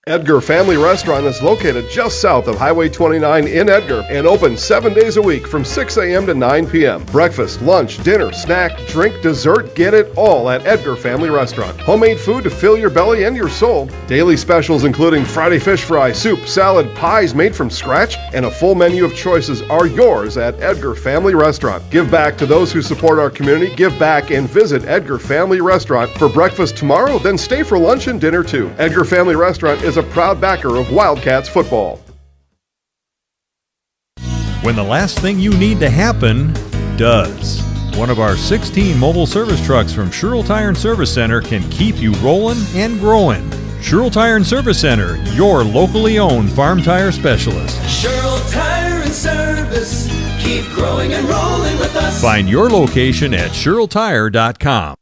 Edgar Family Restaurant is located just south of Highway 29 in Edgar and open 7 days a week from 6 a.m. to 9 p.m. Breakfast, lunch, dinner, snack, drink, dessert, get it all at Edgar Family Restaurant. Homemade food to fill your belly and your soul. Daily specials including Friday fish fry, soup, salad, pies made from scratch, and a full menu of choices are yours at Edgar Family Restaurant. Give back to those who support our community. Give back and visit Edgar Family Restaurant for breakfast tomorrow, then stay for lunch and dinner too. Edgar Family Restaurant is a proud backer of Wildcats football. When the last thing you need to happen does. One of our 16 mobile service trucks from Sherrill Tire and Service Center can keep you rolling and growing. Sherrill Tire and Service Center, your locally owned farm tire specialist. Sherrill Tire and Service, keep growing and rolling with us. Find your location at SherrillTire.com.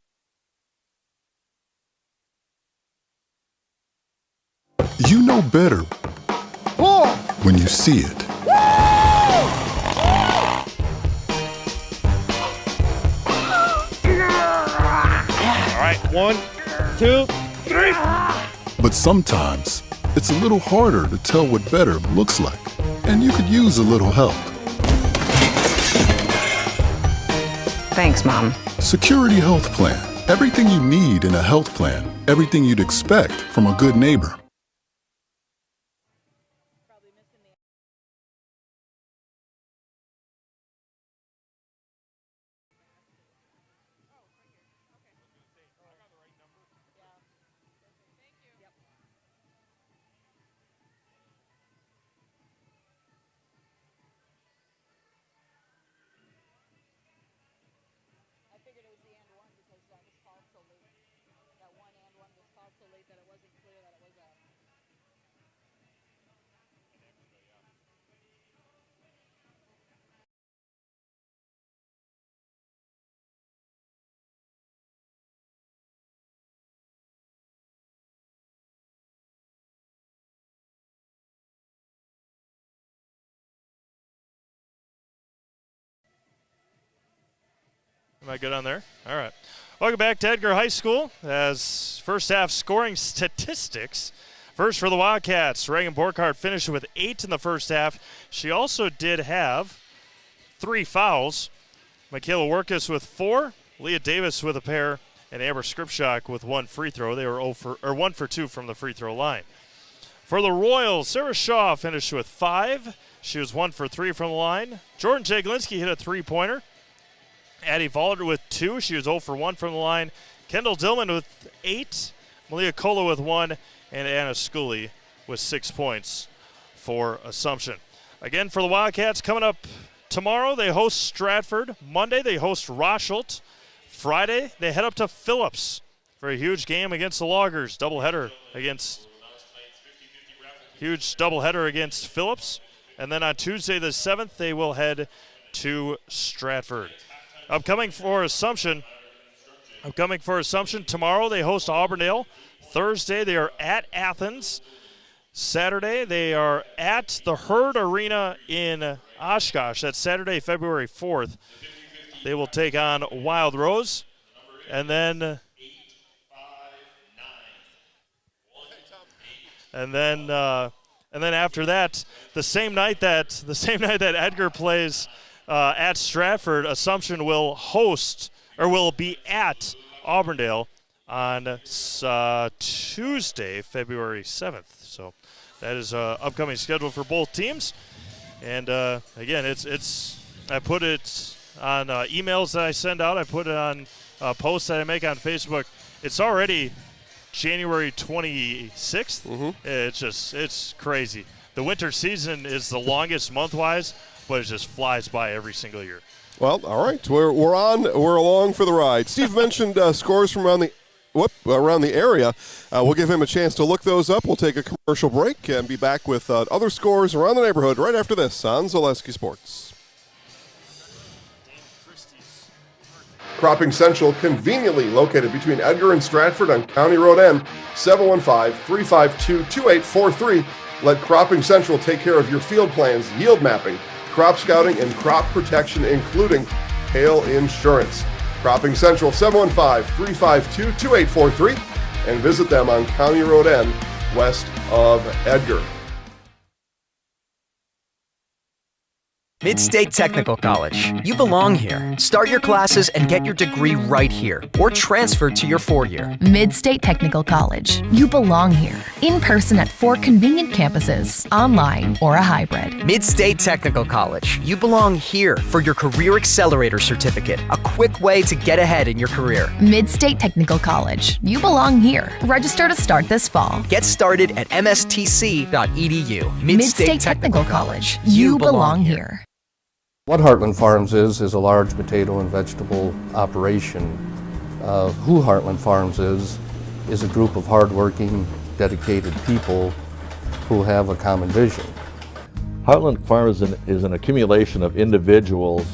You know better when you see it. All right, 1, 2, 3. But sometimes it's a little harder to tell what better looks like, and you could use a little help. Thanks, Mom. Security Health Plan. Everything you need in a health plan. Everything you'd expect from a good neighbor. Am I good on there? All right. Welcome back to Edgar High School as first half scoring statistics. First for the Wildcats, Reagan Borkhardt finished with 8 in the first half. She also did have 3 fouls. Michaela Workus with 4, Leah Davis with a pair, and Amber Skripshock with 1 free throw. They were 1 for 2 from the free throw line. For the Royals, Sarah Shaw finished with 5. She was 1 for 3 from the line. Jordan Jaglinski hit a 3-pointer. Addie Vollert with 2. She was 0 for 1 from the line. Kendall Dillman with 8. Malia Kola with 1. And Anna Scully with 6 points for Assumption. Again, for the Wildcats, coming up tomorrow, they host Stratford. Monday, they host Rochelt. Friday, they head up to Phillips for a huge game against the Loggers. Huge doubleheader against Phillips. And then on Tuesday the 7th, they will head to Stratford. Upcoming for Assumption, tomorrow they host Auburndale. Thursday they are at Athens. Saturday they are at the Herd Arena in Oshkosh. That's Saturday, February 4th. They will take on Wild Rose. And then after that, the same night that Edgar plays at Stratford, Assumption will be at Auburndale on Tuesday, February 7th. So that is upcoming schedule for both teams. And again, I put it on emails that I send out. I put it on posts that I make on Facebook. It's already January 26th. Mm-hmm. It's crazy. The winter season is the longest month-wise, but it just flies by every single year. Well, all right, we're along for the ride. Steve mentioned scores from around the area. We'll give him a chance to look those up. We'll take a commercial break and be back with other scores around the neighborhood right after this on Zaleski Sports. Cropping Central, conveniently located between Edgar and Stratford on County Road N, 715-352-2843. Let Cropping Central take care of your field plans, yield mapping, crop scouting, and crop protection, including hail insurance. Cropping Central, 715-352-2843, and visit them on County Road N, west of Edgar. Mid-State Technical College. You belong here. Start your classes and get your degree right here, or transfer to your 4-year. Mid-State Technical College. You belong here. In person at 4 convenient campuses, online or a hybrid. Mid-State Technical College. You belong here for your Career Accelerator Certificate, a quick way to get ahead in your career. Mid-State Technical College. You belong here. Register to start this fall. Get started at mstc.edu. Mid-State Technical College. You belong here. What Heartland Farms is a large potato and vegetable operation. Who Heartland Farms is a group of hardworking, dedicated people who have a common vision. Heartland Farms is an accumulation of individuals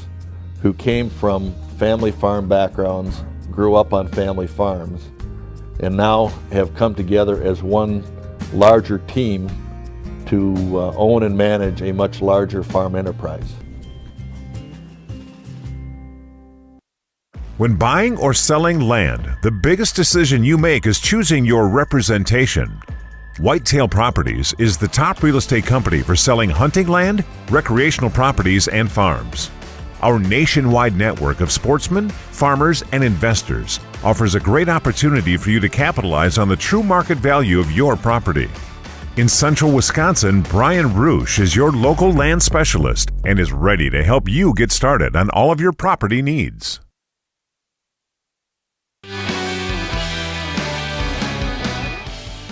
who came from family farm backgrounds, grew up on family farms, and now have come together as one larger team to own and manage a much larger farm enterprise. When buying or selling land, the biggest decision you make is choosing your representation. Whitetail Properties is the top real estate company for selling hunting land, recreational properties, and farms. Our nationwide network of sportsmen, farmers, and investors offers a great opportunity for you to capitalize on the true market value of your property. In central Wisconsin, Brian Roosh is your local land specialist and is ready to help you get started on all of your property needs.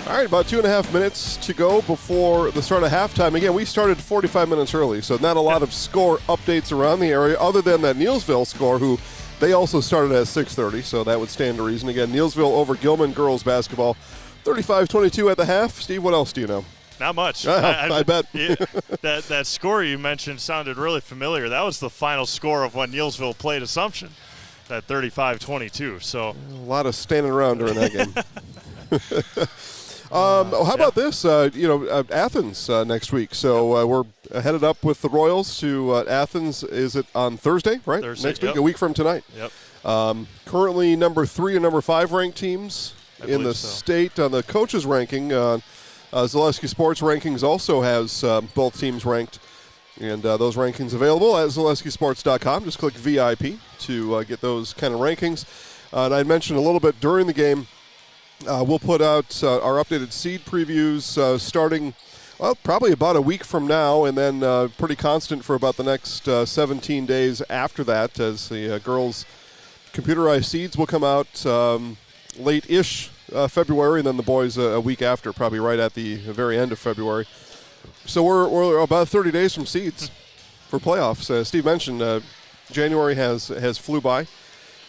All right, about 2.5 minutes to go before the start of halftime. Again, we started 45 minutes early, so not a lot of score updates around the area other than that Neilsville score, who they also started at 6:30, so that would stand to reason. Again, Neilsville over Gilman girls basketball, 35-22 at the half. Steve, what else do you know? Not much. I bet. that score you mentioned sounded really familiar. That was the final score of when Neillsville played Assumption, that 35-22. So a lot of standing around during that game. How about this? Athens next week. So we're headed up with the Royals to Athens. Is it on Thursday, right? Thursday, next week, a week from tonight. Yep. Currently number 3 and number 5 ranked teams in the state on the coaches ranking. Zaleski Sports Rankings also has both teams ranked, and those rankings available at ZaleskiSports.com. Just click VIP to get those kind of rankings. And I mentioned a little bit during the game, we'll put out our updated seed previews starting, probably about a week from now, and then pretty constant for about the next 17 days after that, as the girls' computerized seeds will come out late-ish February, and then the boys a week after, probably right at the very end of February. So we're about 30 days from seeds for playoffs. Steve mentioned January has flew by,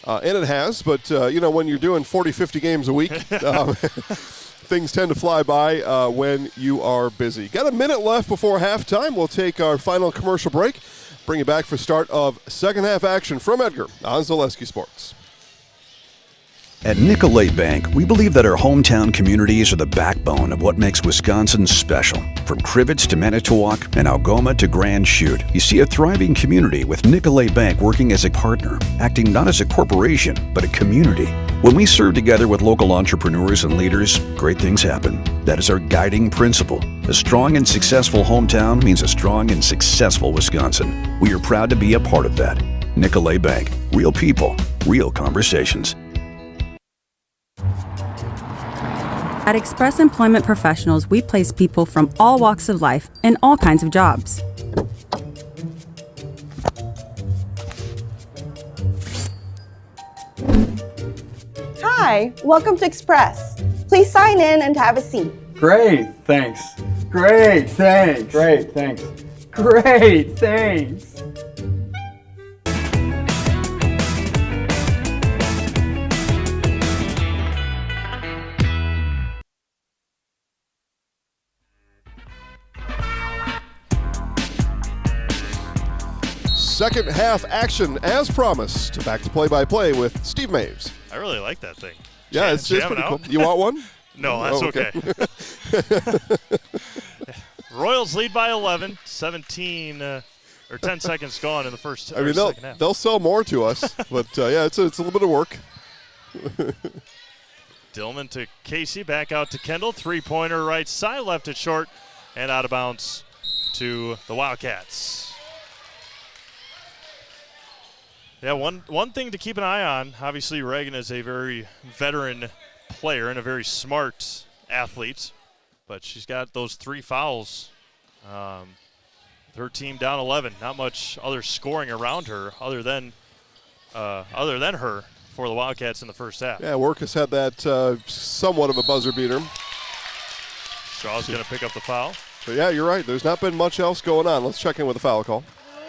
and it has, but when you're doing 40, 50 games a week, things tend to fly by when you are busy. Got a minute left before halftime. We'll take our final commercial break, bring you back for start of second half action from Edgar on Zaleski Sports. At Nicolay Bank, we believe that our hometown communities are the backbone of what makes Wisconsin special. From Crivets to Manitowoc and Algoma to Grand Chute, you see a thriving community with Nicolay Bank working as a partner, acting not as a corporation, but a community. When we serve together with local entrepreneurs and leaders, great things happen. That is our guiding principle. A strong and successful hometown means a strong and successful Wisconsin. We are proud to be a part of that. Nicolay Bank. Real people, real conversations. At Express Employment Professionals, we place people from all walks of life in all kinds of jobs. Hi, welcome to Express. Please sign in and have a seat. Great, thanks. Great, thanks. Great, thanks. Great, thanks. Second half action as promised. Back to play-by-play with Steve Maves. I really like that thing. Yeah, it's pretty cool. You want one? No, that's okay. Royals lead by 11, 17 or 10 seconds gone in the first. I mean, second half. they'll sell more to us, but it's a little bit of work. Dillman to Casey, back out to Kendall. Three-pointer right side, left it short, and out of bounds to the Wildcats. Yeah, one thing to keep an eye on, obviously Reagan is a very veteran player and a very smart athlete, but she's got those 3 fouls. Her team down 11. Not much other scoring around her other than her for the Wildcats in the first half. Yeah, Work has had that somewhat of a buzzer beater. Shaw's going to pick up the foul. But yeah, you're right. There's not been much else going on. Let's check in with the foul call.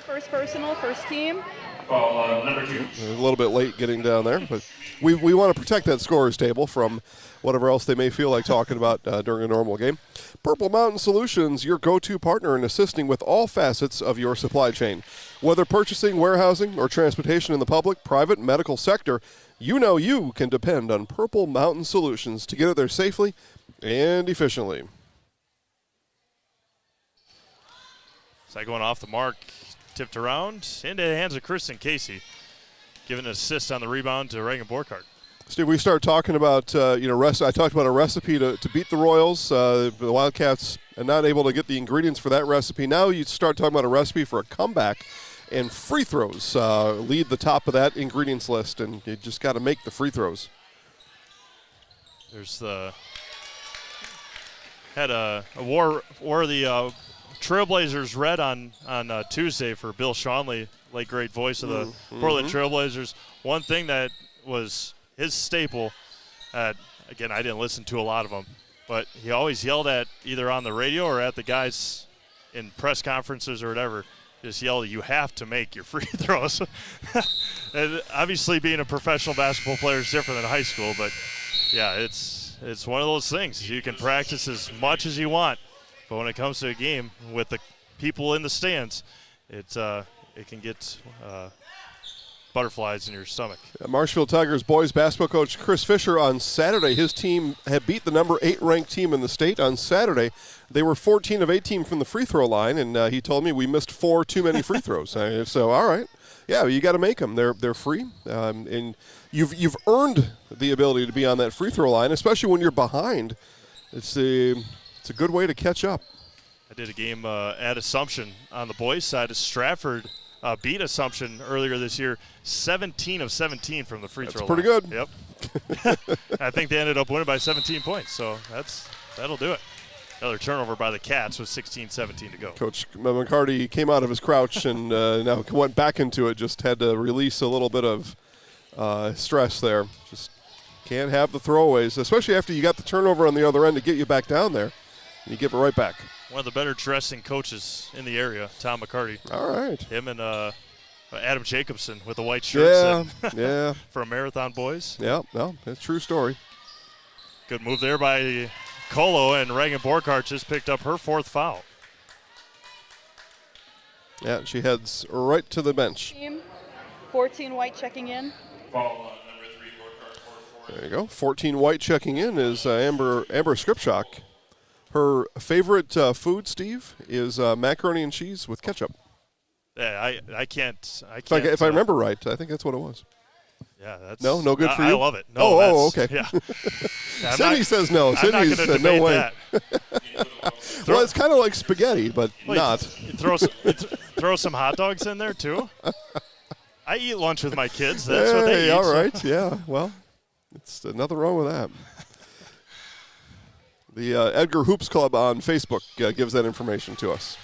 First personal, first team. Foul number 2. A little bit late getting down there, but we want to protect that scorer's table from whatever else they may feel like talking about during a normal game. Purple Mountain Solutions, your go-to partner in assisting with all facets of your supply chain. Whether purchasing, warehousing, or transportation in the public, private, medical sector, you can depend on Purple Mountain Solutions to get it there safely and efficiently. Second one off the mark. Tipped around into the hands of Kristen Casey, giving an assist on the rebound to Reagan Borkhardt. Steve, we start talking about, I talked about a recipe to beat the Royals. The Wildcats are not able to get the ingredients for that recipe. Now you start talking about a recipe for a comeback, and free throws lead the top of that ingredients list, and you just got to make the free throws. There's had a war the Trailblazers red on Tuesday for Bill Shawnley, late great voice of the Portland Trailblazers. One thing that was his staple, again, I didn't listen to a lot of them, but he always yelled at either on the radio or at the guys in press conferences or whatever, just yelled, you have to make your free throws. And obviously being a professional basketball player is different than high school, but yeah, it's it's one of those things. You can practice as much as you want, but when it comes to a game with the people in the stands, it can get butterflies in your stomach. Marshfield Tigers boys basketball coach Chris Fisher on Saturday. His team had beat the number 8 ranked team in the state on Saturday. They were 14 of 18 from the free throw line, and he told me we missed 4 too many free throws. So all right, yeah, you got to make them. They're free, and you've earned the ability to be on that free throw line, especially when you're behind. It's a good way to catch up. I did a game at Assumption on the boys' side. Stratford beat Assumption earlier this year, 17 of 17 from the free throw line. That's pretty good. Yep. I think they ended up winning by 17 points, so that'll do it. Another turnover by the Cats with 16-17 to go. Coach McCarty came out of his crouch and now went back into it. Just had to release a little bit of stress there. Just can't have the throwaways, especially after you got the turnover on the other end to get you back down there. You give it right back. One of the better dressing coaches in the area, Tom McCarty. All right. Him and Adam Jacobson with the white shirts. Yeah. For Marathon Boys. Yeah, no, that's a true story. Good move there by Colo, and Reagan Borkart just picked up her 4th foul. Yeah, she heads right to the bench. 14 white checking in. Foul number 3, Borkart, 4-4. There you go. 14 white checking in is Amber Skripchak. Her favorite food, Steve, is macaroni and cheese with ketchup. Yeah, I can't. If I remember right, I think that's what it was. Yeah, that's no good for you. I love it. No, okay. Yeah. Sydney says no. Sydney said no way. Well, it's kind of like spaghetti, but not. Throw some hot dogs in there too. I eat lunch with my kids. That's what they eat. All right. Yeah. Well, it's nothing wrong with that. The Edgar Hoops Club on Facebook gives that information to us.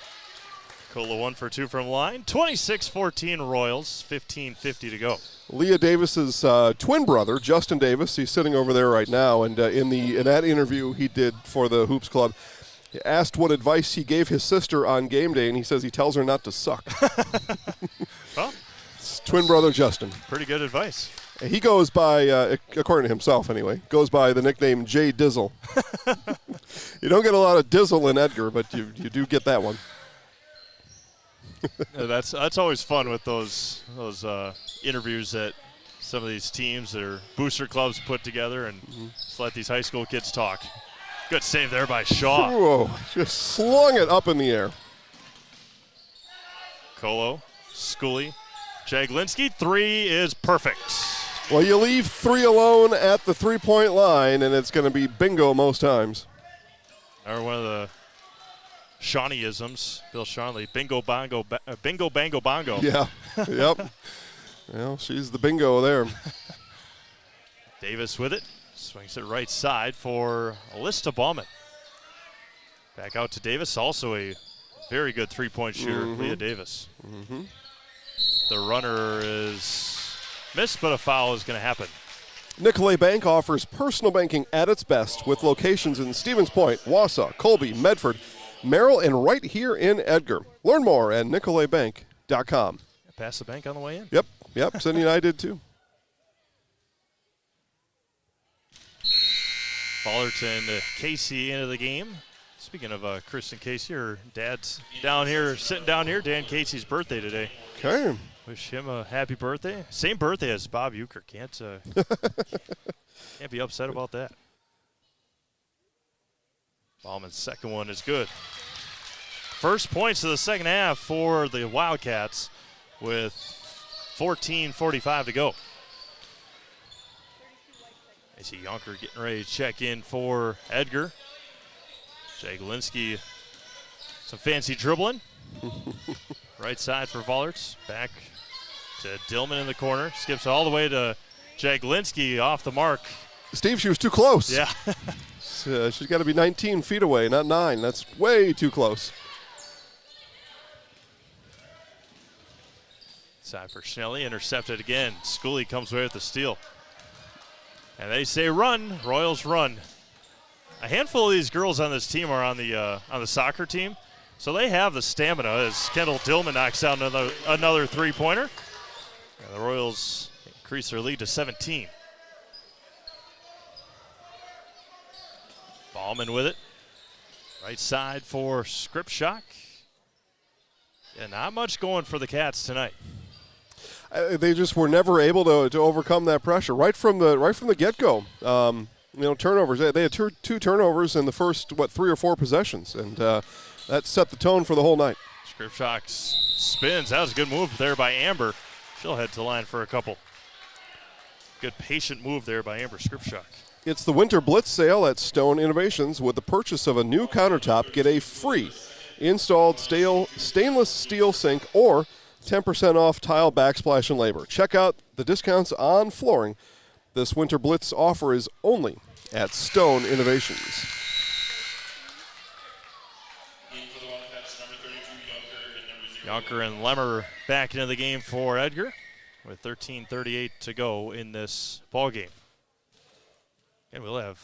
Cola 1 for 2 from line. 26-14 Royals. 15:50 to go. Leah Davis's twin brother, Justin Davis, he's sitting over there right now, and in that interview he did for the Hoops Club, he asked what advice he gave his sister on game day, and he says he tells her not to suck. Well, it's twin brother Justin. Pretty good advice. He goes by, according to himself anyway, goes by the nickname Jay Dizzle. You don't get a lot of Dizzle in Edgar, but you do get that one. That's always fun with those interviews that some of these teams that are booster clubs put together, and just let these high school kids talk. Good save there by Shaw. Whoa, just slung it up in the air. Colo, Schooley, Jaglinski, 3 is perfect. Well, you leave 3 alone at the 3-point line, and it's going to be bingo most times. Or one of the Shawnee-isms, Bill Shawnee, bingo, bango, bongo. Yeah, yep. Well, she's the bingo there. Davis with it, swings it right side for Alysta Ballman. Back out to Davis, also a very good 3-point shooter, Leah Davis. The runner is missed, but a foul is going to happen. Nicolay Bank offers personal banking at its best with locations in Stevens Point, Wausau, Colby, Medford, Merrill, and right here in Edgar. Learn more at nicolaybank.com. Pass the bank on the way in. Yep. Cindy and I did too. Ballerton, Casey into the game. Speaking of Kristen Casey, her dad's down here, sitting down here. Dan Casey's birthday today. Okay. Wish him a happy birthday. Same birthday as Bob Euchre. Can't be upset about that. Ballman's second one is good. First points of the second half for the Wildcats with 14:45 to go. I see Yonker getting ready to check in for Edgar. Jaglinski, some fancy dribbling. Right side for Vollerts. Back to Dillman in the corner. Skips all the way to Jaglinski off the mark. Steve, she was too close. Yeah. She's got to be 19 feet away, not 9. That's way too close. Side for Schnelly, intercepted again. Schooley comes away with the steal. And they say run, Royals run. A handful of these girls on this team are on the soccer team, so they have the stamina as Kendall Dillman knocks out another three-pointer. And the Royals increase their lead to 17. Ballman with it. Right side for Skripchak. Yeah, not much going for the Cats tonight. They just were never able to overcome that pressure right from the get-go. Turnovers. They had two turnovers in the first 3 or 4 possessions, and that set the tone for the whole night. Skripchak spins. That was a good move there by Amber. She'll head to the line for a couple. Good patient move there by Amber Skripchak. It's the Winter Blitz sale at Stone Innovations. With the purchase of a new countertop, get a free installed stainless steel sink or 10% off tile backsplash and labor. Check out the discounts on flooring. This Winter Blitz offer is only at Stone Innovations. Yonker and Lemmer back into the game for Edgar with 13:38 to go in this ball game. And we'll have,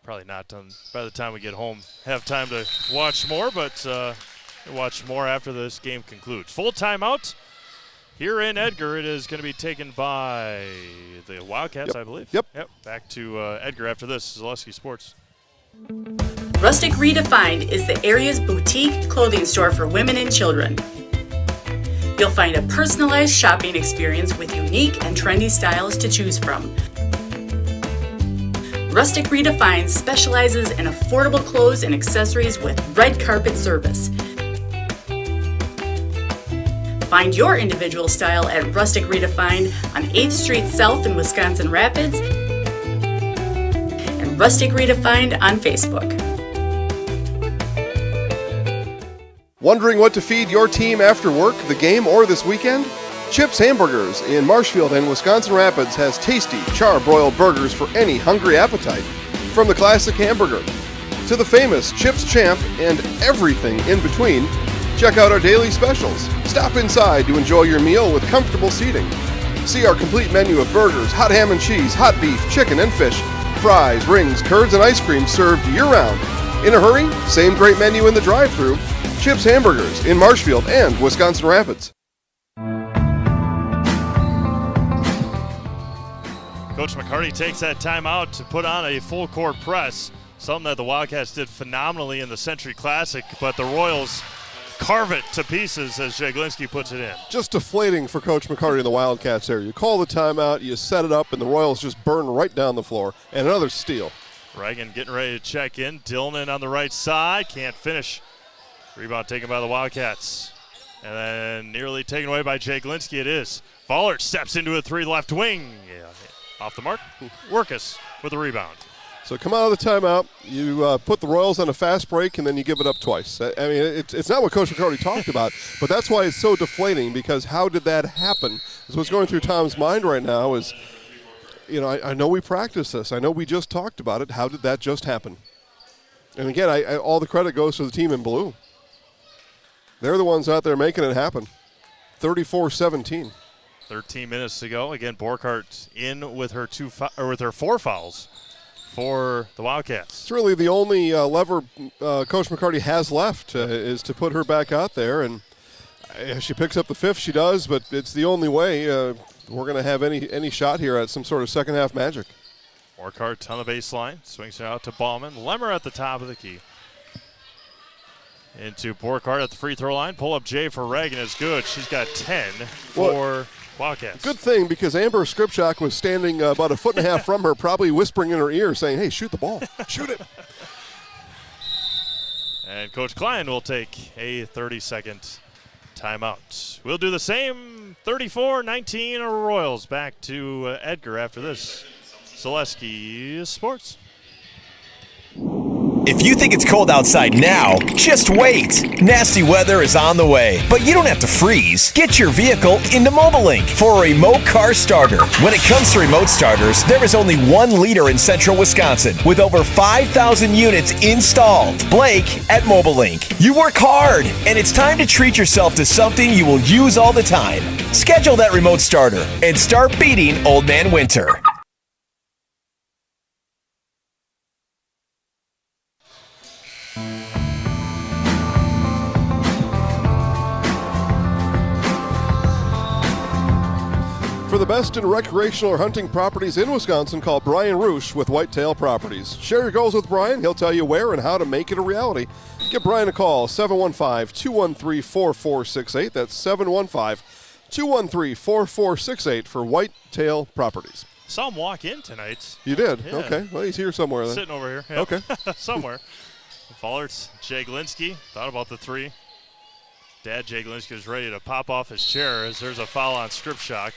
probably not done by the time we get home, have time to watch more, but we'll watch more after this game concludes. Full timeout here in Edgar. It is going to be taken by the Wildcats, I believe. Yep. Back to Edgar after this. Zaleski Sports. Rustic Redefined is the area's boutique clothing store for women and children. You'll find a personalized shopping experience with unique and trendy styles to choose from. Rustic Redefined specializes in affordable clothes and accessories with red carpet service. Find your individual style at Rustic Redefined on 8th Street South in Wisconsin Rapids and Rustic Redefined on Facebook. Wondering what to feed your team after work, the game, or this weekend? Chips Hamburgers in Marshfield and Wisconsin Rapids has tasty, char-broiled burgers for any hungry appetite. From the classic hamburger to the famous Chips Champ and everything in between, check out our daily specials. Stop inside to enjoy your meal with comfortable seating. See our complete menu of burgers, hot ham and cheese, hot beef, chicken and fish, fries, rings, curds, and ice cream served year-round. In a hurry? Same great menu in the drive-thru. Chips Hamburgers in Marshfield and Wisconsin Rapids. Coach McCarty takes that timeout to put on a full court press, something that the Wildcats did phenomenally in the Century Classic, but the Royals carve it to pieces as Jaglinski puts it in. Just deflating for Coach McCarty and the Wildcats there. You call the timeout, you set it up, and the Royals just burn right down the floor. And another steal. Reagan getting ready to check in. Dillman on the right side, can't finish. Rebound taken by the Wildcats. And then nearly taken away by Jaglinski it is. Fowler steps into a 3 left wing. Yeah, off the mark. Workus with the rebound. So come out of the timeout, you put the Royals on a fast break, and then you give it up twice. I mean, it's not what Coach McCarty talked about, but that's why it's so deflating, because how did that happen? So what's going through Tom's mind right now is, I know we practiced this. I know we just talked about it. How did that just happen? And again, all the credit goes to the team in blue. They're the ones out there making it happen. 34-17. 13 minutes to go. Again, Borkhardt in with her 4 fouls for the Wildcats. It's really the only lever Coach McCarty has left is to put her back out there. And if she picks up the 5th, she does, but it's the only way we're going to have any shot here at some sort of second-half magic. Borkhardt on the baseline. Swings it out to Ballman. Lemmer at the top of the key. Into Borkhardt at the free throw line. Pull up J for Reagan is good. She's got 10 for Wildcats. Good thing, because Amber Skripchak was standing about 1.5 feet from her, probably whispering in her ear, saying, "Hey, shoot the ball. Shoot it." And Coach Klein will take a 30-second timeout. We'll do the same. 34-19 Royals. Back to Edgar after this. Zaleski Sports. If you think it's cold outside now, just wait. Nasty weather is on the way, but you don't have to freeze. Get your vehicle into MobileLink for a remote car starter. When it comes to remote starters, there is only one leader in central Wisconsin with over 5,000 units installed. Blake at MobileLink. You work hard, and it's time to treat yourself to something you will use all the time. Schedule that remote starter and start beating Old Man Winter. For for the best in recreational or hunting properties in Wisconsin, call Brian Roosh with Whitetail Properties. Share your goals with Brian. He'll tell you where and how to make it a reality. Give Brian a call, 715-213-4468. That's 715-213-4468 for Whitetail Properties. Saw him walk in tonight. You did? Yeah. Okay. Well, he's here somewhere then. Sitting over here. Yep. Okay. Somewhere. Fallerts, Jay Glinsky, thought about the three. Dad, Jay Glinsky, is ready to pop off his chair as there's a foul on Scripshock.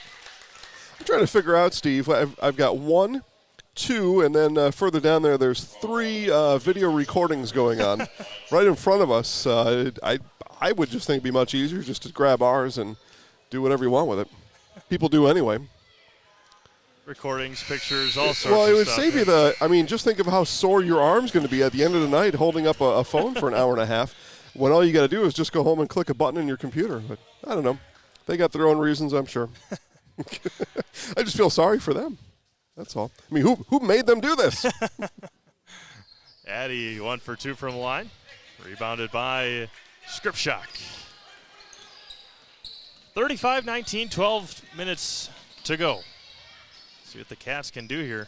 I'm trying to figure out, Steve. I've got 1, 2, and then further down there's 3 video recordings going on right in front of us. I would just think it'd be much easier just to grab ours and do whatever you want with it. People do anyway. Recordings, pictures, all sorts well, it of would stuff. save you just think of how sore your arm's going to be at the end of the night holding up a phone for an hour and a half when all you got to do is just go home and click a button in your computer. But I don't know. They got their own reasons, I'm sure. I just feel sorry for them. That's all. I mean, who made them do this? Addy 1 for 2 from the line. Rebounded by Scripshock. 35-19, 12 minutes to go. See what the Cats can do here.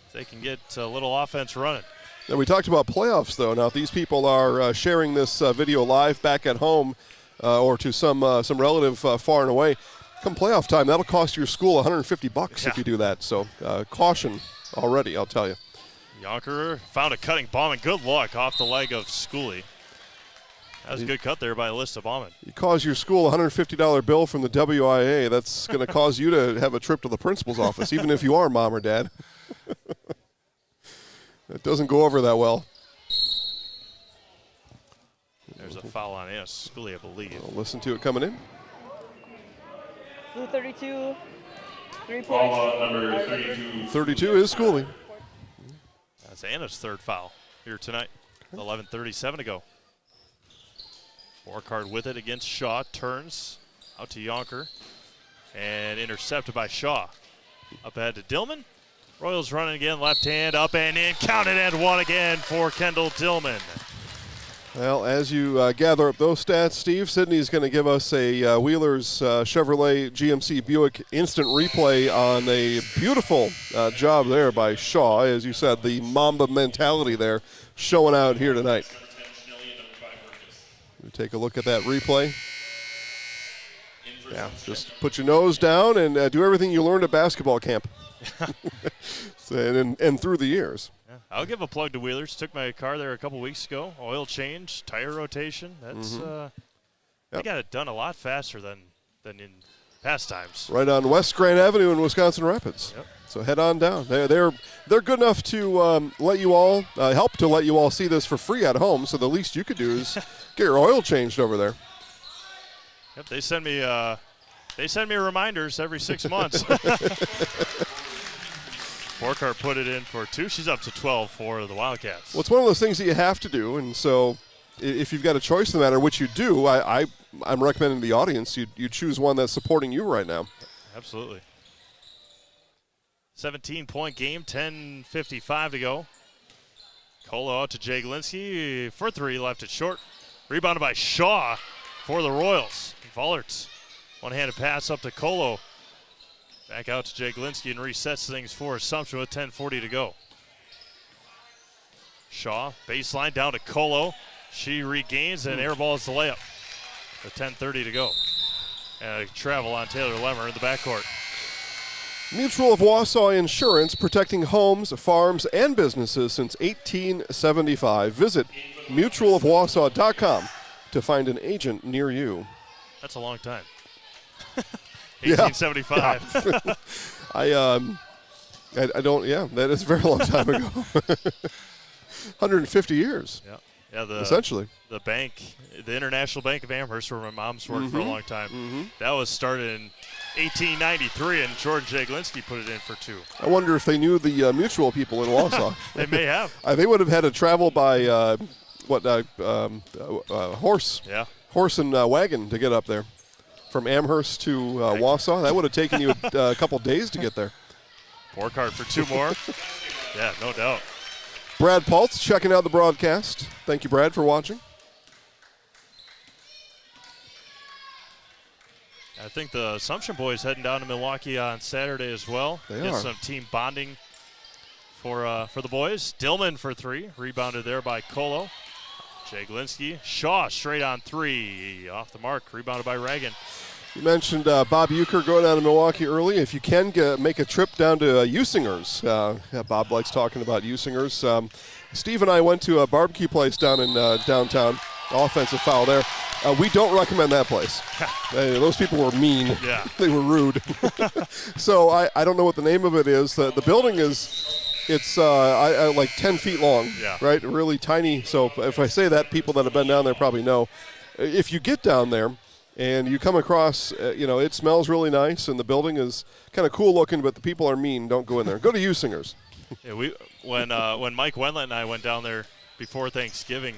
If they can get a little offense running. Now, we talked about playoffs, though. Now, if these people are sharing this video live back at home or to some relative far and away, come playoff time, that'll cost your school $150 if you do that. So caution already, I'll tell you. Yonker found a cutting bomb, and good luck off the leg of Schooley. That was a good cut there by Alyssa Baumann. You cause your school a $150 bill from the WIAA, that's going to cause you to have a trip to the principal's office, even if you are mom or dad. That doesn't go over that well. There's a foul on Schooley, I believe. I'll listen to it coming in. Blue 32, 3 points. Foul number 32. 32 is Schooley. That's Anna's third foul here tonight. 11:37 to go. Borkard with it against Shaw. Turns out to Yonker. And intercepted by Shaw. Up ahead to Dillman. Royals running again. Left hand up and in. Counted and one again for Kendall Dillman. Well, as you gather up those stats, Steve, Sydney's going to give us a Wheeler's Chevrolet GMC Buick instant replay on a beautiful job there by Shaw. As you said, the Mamba mentality there showing out here tonight. We take a look at that replay. Yeah, just put your nose down and do everything you learned at basketball camp. and through the years. Yeah. I'll give a plug to Wheelers. Took my car there a couple weeks ago. Oil change, tire rotation. That's they got it done a lot faster than in past times. Right on West Grand Avenue in Wisconsin Rapids. Yep. So head on down. They're good enough to let you all help to let you all see this for free at home. So the least you could do is get your oil changed over there. Yep, they send me reminders every 6 months. Borkart put it in for 2. She's up to 12 for the Wildcats. Well, it's one of those things that you have to do, and so if you've got a choice in the matter, which you do, I'm recommending to the audience you choose one that's supporting you right now. Absolutely. 17-point game, 10:55 to go. Colo out to Jay Glinsky for 3, left it short. Rebounded by Shaw for the Royals. Vollerts, one-handed pass up to Colo. Back out to Jay Glinsky and resets things for Assumption with 10:40 to go. Shaw, baseline down to Colo. She regains and airballs the layup with 10:30 to go. And a travel on Taylor Lemmer in the backcourt. Mutual of Wausau Insurance, protecting homes, farms, and businesses since 1875. Visit mutualofwausau.com to find an agent near you. That's a long time. 1875. Yeah. I don't, that is a very long time ago. 150 years. Yeah. Essentially. The bank, the International Bank of Amherst, where my mom's worked for a long time, that was started in 1893, and Jordan Jay Glinsky put it in for 2. I wonder if they knew the mutual people in Wausau. They may have. They would have had to travel by, horse. Yeah. Horse and wagon to get up there. From Amherst to Wausau. That would have taken you a couple days to get there. Borkart for 2 more. Yeah, no doubt. Brad Paltz checking out the broadcast. Thank you, Brad, for watching. I think the Assumption boys heading down to Milwaukee on Saturday as well. They Get are. some team bonding for the boys. Dillman for 3, rebounded there by Colo. Jaglinski. Shaw straight on 3, off the mark, rebounded by Reagan. You mentioned Bob Euchre going down to Milwaukee early. If you can make a trip down to Usingers, Bob likes talking about Usingers. Steve and I went to a barbecue place down in downtown. Offensive foul there. We don't recommend that place. Those people were mean. Yeah. They were rude. So I don't know what the name of it is. The building it's like 10 feet long, Yeah. right? Really tiny. So if I say that, people that have been down there probably know. If you get down there and you come across, it smells really nice, and the building is kind of cool looking, but the people are mean. Don't go in there. Go to Usingers. Yeah, when Mike Wendlandt and I went down there before Thanksgiving,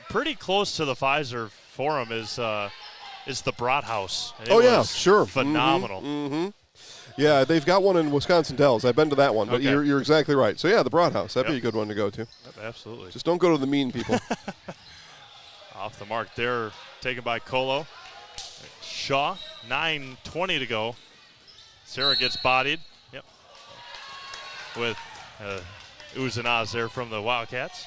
pretty close to the Pfizer Forum is the Brat House. And it was sure. Phenomenal. Mm-hmm. Yeah, they've got one in Wisconsin Dells. I've been to that one, but Okay. you're exactly right. So, yeah, the Broad House. That'd be a good one to go to. Yep, absolutely. Just don't go to the mean people. Off the mark there, taken by Colo. Shaw, 9:20 to go. Sarah gets bodied. Yep. With oohs and ahs there from the Wildcats.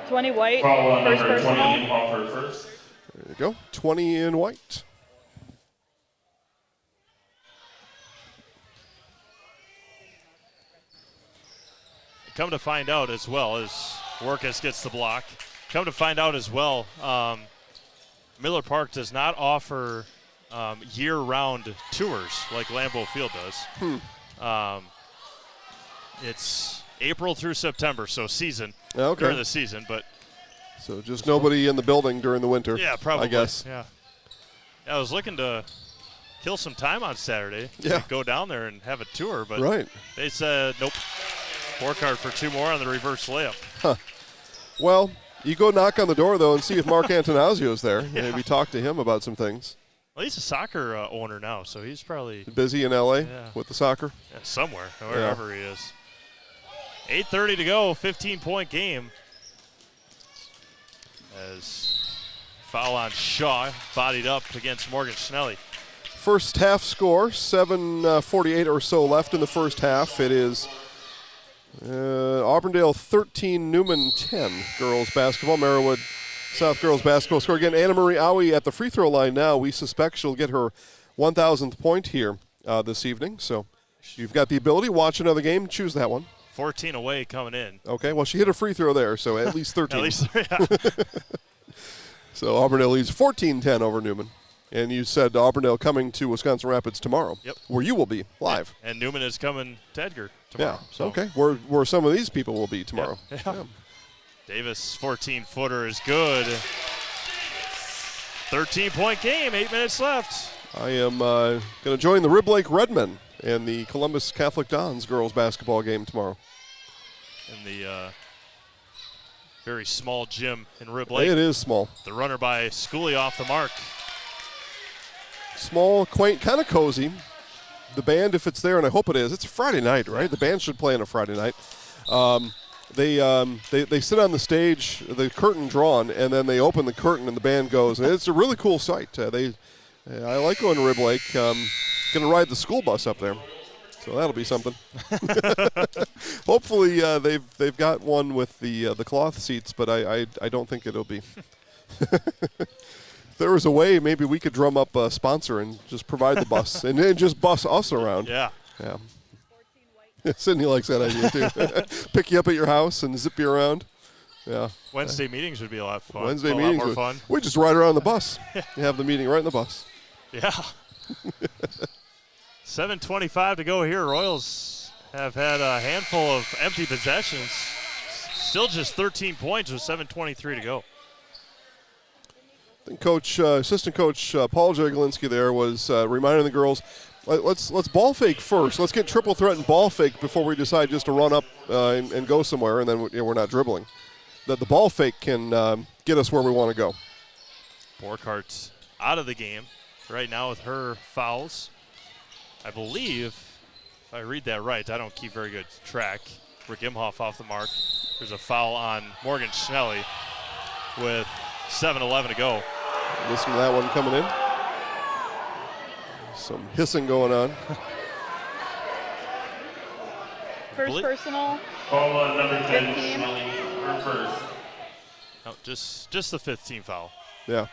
20 white, Foul on first number 20, personal. offer first. There you go. 20 in white. Come to find out as well as Workus gets the block. Come to find out as well, Miller Park does not offer year-round tours like Lambeau Field does. It's April through September, so season during the season. But so just nobody in the building during the winter. Yeah, probably. I guess. Yeah. I was looking to kill some time on Saturday. Yeah. Go down there and have a tour, but Right. they said nope. Work hard for 2 more on the reverse layup. Huh. Well, you go knock on the door, though, and see if Mark Antonazio's there. Maybe talk to him about some things. Well, he's a soccer owner now, so he's probably Busy in L.A. with the soccer? Yeah, somewhere, wherever he is. 8:30 to go, 15-point game. As foul on Shaw, bodied up against Morgan Schnelly. First half score, 7:48 or so left in the first half. It is Auburndale 13, Newman 10. Girls basketball. Merriwood South girls basketball score again. Anna Marie Owie at the free throw line now. We suspect she'll get her 1,000th point here this evening. So you've got the ability. Watch another game. Choose that one. 14 away coming in. Okay, well, she hit a free throw there, so at least 13. At least, yeah. So Auburndale leads 14-10 over Newman. And you said Auburndale coming to Wisconsin Rapids tomorrow. Yep. Where you will be live. And Newman is coming to Edgar tomorrow. Yeah, So. okay. Where some of these people will be tomorrow. Yeah. Davis, 14-footer is good. 13-point game, 8 minutes left. I am going to join the Rib Lake Redmen in the Columbus Catholic Dons girls basketball game tomorrow. In the very small gym in Rib Lake. It is small. The runner by Schooley off the mark. Small, quaint, kind of cozy. The band, if it's there, and I hope it is, it's a Friday night, right? The band should play on a Friday night. They sit on the stage, the curtain drawn, and then they open the curtain and the band goes. And it's a really cool sight. I like going to Rib Lake. Going to ride the school bus up there, so that'll be something. Hopefully they've got one with the cloth seats, but I don't think it'll be. If there was a way, maybe we could drum up a sponsor and just provide the bus and then just bus us around. Yeah. Yeah. Sydney likes that idea too. Pick you up at your house and zip you around. Yeah. Wednesday meetings would be a lot of fun. Wednesday a meetings lot more fun. We just ride around the bus. You have the meeting right in the bus. Yeah. 7:25 to go here. Royals have had a handful of empty possessions. Still just 13 points with 7:23 to go. I think assistant coach Paul Jaglinski there was reminding the girls, let's ball fake first. Let's get triple threat and ball fake before we decide just to run up and go somewhere, and then we're not dribbling. That the ball fake can get us where we want to go. Borkhart's out of the game right now with her fouls. I believe, if I read that right, I don't keep very good track. Rick Imhoff off the mark. There's a foul on Morgan Schnelly with 7:11 to go. Listen to that one coming in. Some hissing going on. First personal. Call on number 10, 15. Snelling, her first. No, just the 5th team foul. Yeah.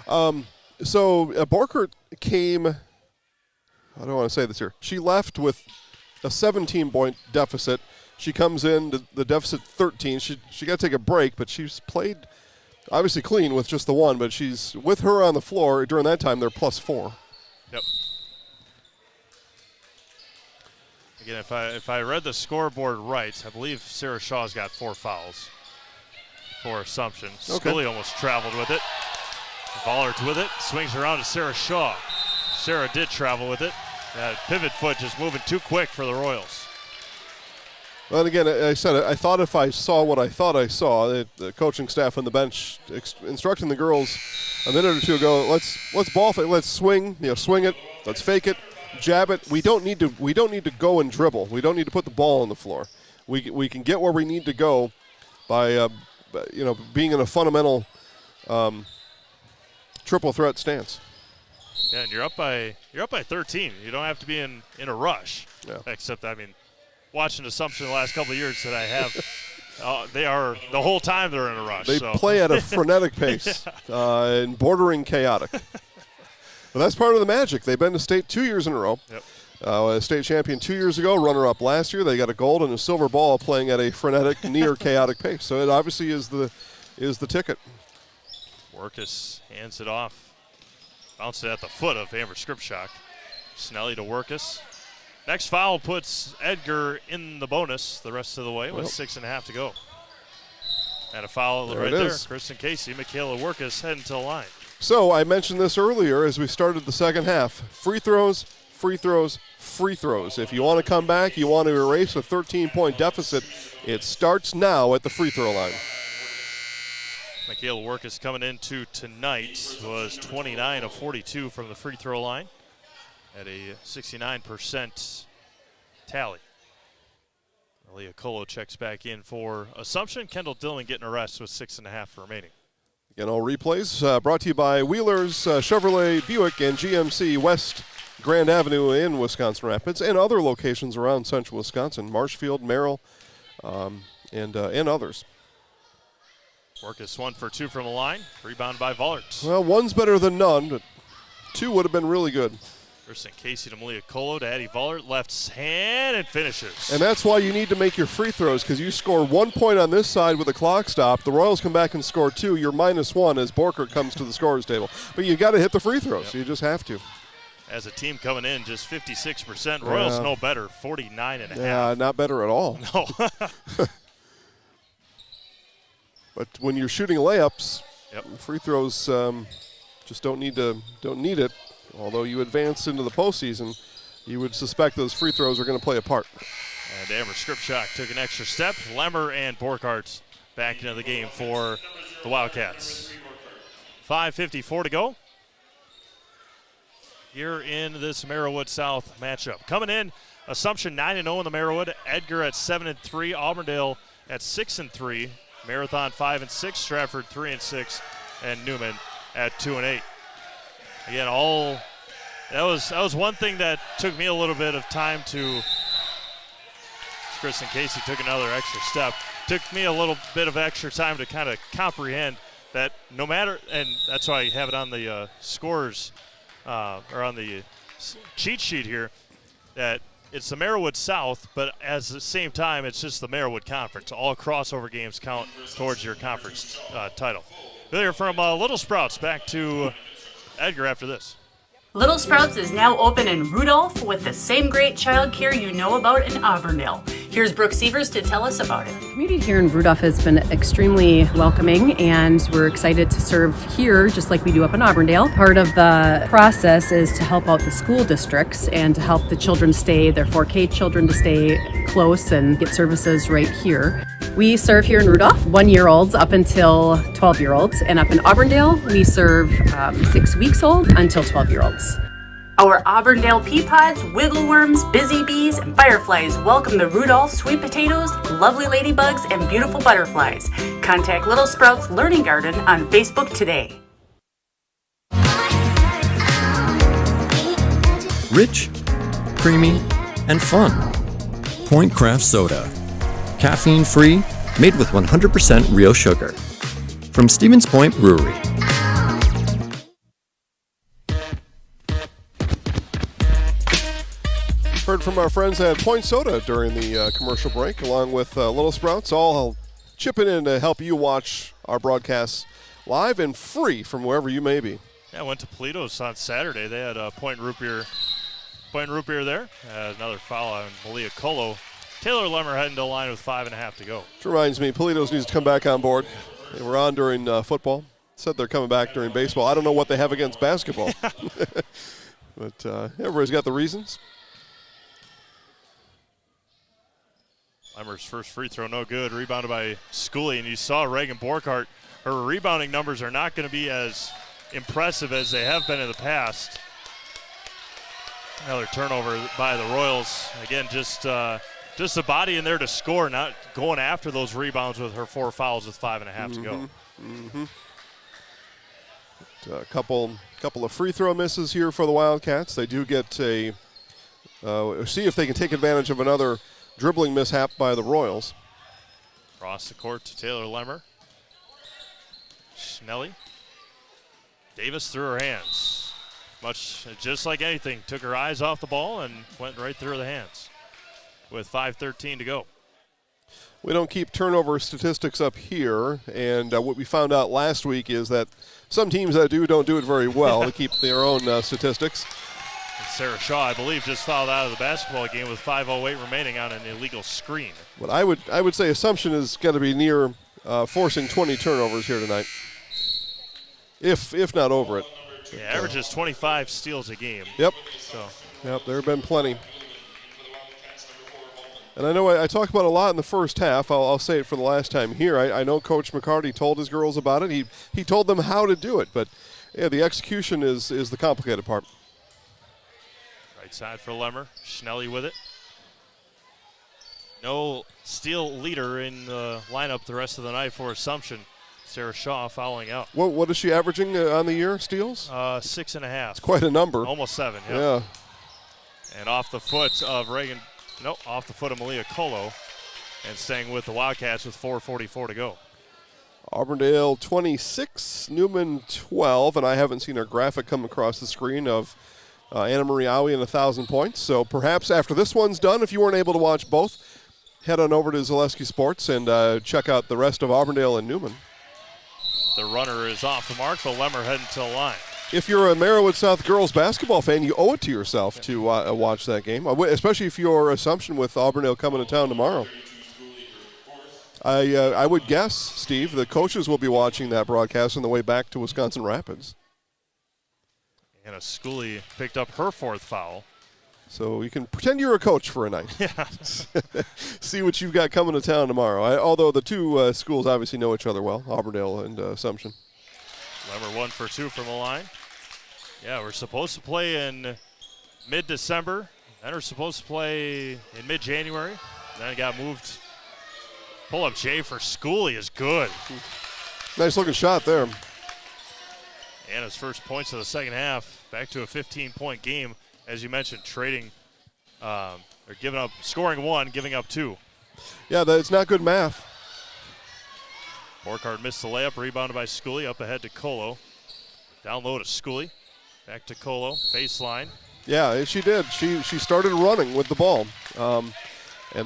So Borkert came, I don't want to say this here. She left with a 17-point deficit. She comes in to the deficit 13. She got to take a break, but she's played obviously clean with just the one, but she's with her on the floor. During that time, they're +4. Yep. Again, if I read the scoreboard right, I believe Sarah Shaw's got 4 fouls for Assumption. Okay. Scully almost traveled with it. Vollert with it, swings around to Sarah Shaw. Sarah did travel with it. That pivot foot just moving too quick for the Royals. Well, and again, I said I thought if I saw what I thought I saw, the coaching staff on the bench instructing the girls a minute or two ago, let's ball fake, let's swing, swing it, let's fake it, jab it. We don't need to go and dribble. We don't need to put the ball on the floor. We can get where we need to go by being in a fundamental triple threat stance. Yeah, and you're up by 13. You don't have to be in a rush. Yeah. Except, I mean, watching Assumption the last couple of years that I have, they are the whole time they're in a rush. They play at a frenetic pace and bordering chaotic. But that's part of the magic. They've been to state 2 years in a row. Yep. A state champion 2 years ago, runner-up last year. They got a gold and a silver ball playing at a frenetic, near chaotic pace. So it obviously is the ticket. Workus hands it off. Bounced it at the foot of Amber Scripshock. Snelly to Workus. Next foul puts Edgar in the bonus the rest of the way with 6.5 to go. And a foul right there. Kristen Casey, Michaela Workus heading to the line. So I mentioned this earlier as we started the second half. Free throws, free throws, free throws. If you want to come back, you want to erase a 13-point deficit, it starts now at the free throw line. Michaela Workus coming into tonight was 29 of 42 from the free throw line at a 69% tally. Leah Colo checks back in for Assumption. Kendall Dillon getting a rest with 6.5 remaining. Again, all replays brought to you by Wheelers, Chevrolet, Buick, and GMC West Grand Avenue in Wisconsin Rapids and other locations around central Wisconsin, Marshfield, Merrill, and others. Workus 1 for 2 from the line. Rebound by Vollert. Well, one's better than none, but 2 would have been really good. Kristen Casey to Malia Colo to Addie Vollert. Left hand and finishes. And that's why you need to make your free throws, because you score 1 point on this side with a clock stop. The Royals come back and score 2. You're -1 as Borkert comes to the scorer's table. But you got to hit the free throws. Yep. You just have to. As a team coming in, just 56%. Royals no better, 49.5. Yeah, not better at all. No. But when you're shooting layups, free throws just don't need it. Although you advance into the postseason, you would suspect those free throws are going to play a part. And Amber Scripshock took an extra step. Lemmer and Borkhardt back into the game for the Wildcats. 5:54 to go here in this Merrillwood South matchup. Coming in, Assumption 9-0 in the Merrillwood. Edgar at 7-3. Auburndale at 6-3. Marathon 5-6. Stratford 3-6. And Newman at 2-8. Again, that was one thing that took me a little bit of time to. Kristen Casey took another extra step. Took me a little bit of extra time to kind of comprehend that no matter, and that's why I have it on the scores or on the cheat sheet here, that it's the Merrillwood South, but at the same time, it's just the Merrillwood Conference. All crossover games count towards your conference title. There from Little Sprouts back to Edgar after this. Little Sprouts is now open in Rudolph with the same great child care you know about in Auburndale. Here's Brooke Sievers to tell us about it. The community here in Rudolph has been extremely welcoming, and we're excited to serve here just like we do up in Auburndale. Part of the process is to help out the school districts and to help the children stay, their 4K children to stay close and get services right here. We serve here in Rudolph 1-year-olds up until 12-year-olds, and up in Auburndale we serve 6 weeks old until 12-year-olds. Our Auburndale pea pods, wiggle worms, busy bees, and fireflies welcome the Rudolph sweet potatoes, lovely ladybugs, and beautiful butterflies. Contact Little Sprouts Learning Garden on Facebook today. Rich, creamy, and fun. Point Craft Soda. Caffeine-free, made with 100% real sugar. From Stevens Point Brewery. Heard from our friends at Point Soda during the commercial break, along with Little Sprouts, all chipping in to help you watch our broadcasts live and free from wherever you may be. Yeah, I went to Polito's on Saturday. They had Point Root Beer there. Another foul on Malia Colo. Taylor Lemmer heading to the line with 5.5 to go. Which reminds me, Polito's needs to come back on board. They were on during football. Said they're coming back during baseball. I don't know what they have against basketball. But everybody's got the reasons. Lemmer's first free throw, no good. Rebounded by Schooley, and you saw Reagan Borkart. Her rebounding numbers are not going to be as impressive as they have been in the past. Another turnover by the Royals. Again, just a body in there to score, not going after those rebounds with her 4 fouls with 5.5 to go. Mm-hmm. A couple of free throw misses here for the Wildcats. They do get see if they can take advantage of another dribbling mishap by the Royals. Across the court to Taylor Lemmer. Schnelly. Davis through her hands. Much just like anything, took her eyes off the ball and went right through the hands with 5:13 to go. We don't keep turnover statistics up here, and what we found out last week is that some teams that don't do it very well. They keep their own statistics. And Sarah Shaw, I believe, just fouled out of the basketball game with 5:08 remaining on an illegal screen. But I would say Assumption is going to be near forcing 20 turnovers here tonight, if not over it. Yeah, averages 25 steals a game. Yep. So. Yep, there have been plenty. And I know I talked about it a lot in the first half. I'll say it for the last time here. I know Coach McCarty told his girls about it. He told them how to do it, but yeah, the execution is the complicated part. Right side for Lemmer. Schnelly with it. No steal leader in the lineup the rest of the night for Assumption. Sarah Shaw fouling out. What is she averaging on the year, steals? 6.5. It's quite a number. Almost 7, yeah. And off the foot of off the foot of Malia Colo, and staying with the Wildcats with 4:44 to go. Auburndale 26, Newman 12, and I haven't seen a graphic come across the screen of Anna Marie Owie and 1,000 points. So perhaps after this one's done, if you weren't able to watch both, head on over to Zaleski Sports and check out the rest of Auburndale and Newman. The runner is off the mark, but Lemmer heading to the line. If you're a Merriwood South girls basketball fan, you owe it to yourself to watch that game, especially if you're Assumption with Auburndale coming to town tomorrow. I would guess, Steve, the coaches will be watching that broadcast on the way back to Wisconsin Rapids. Anna Schooley picked up her 4th foul. So you can pretend you're a coach for a night. Yeah. See what you've got coming to town tomorrow. Although the two schools obviously know each other well, Auburndale and Assumption. Lemmer 1 for 2 from the line. Yeah, we're supposed to play in mid-December. Then we're supposed to play in mid-January. Then it got moved. Pull-up J for Schooley is good. Nice looking shot there. Anna's first points of the second half. Back to a 15-point game. As you mentioned, scoring 1, giving up 2. Yeah, it's not good math. Borkart missed the layup, rebounded by Schooley, up ahead to Colo. Down low to Schooley, back to Colo, baseline. Yeah, she did. She started running with the ball, and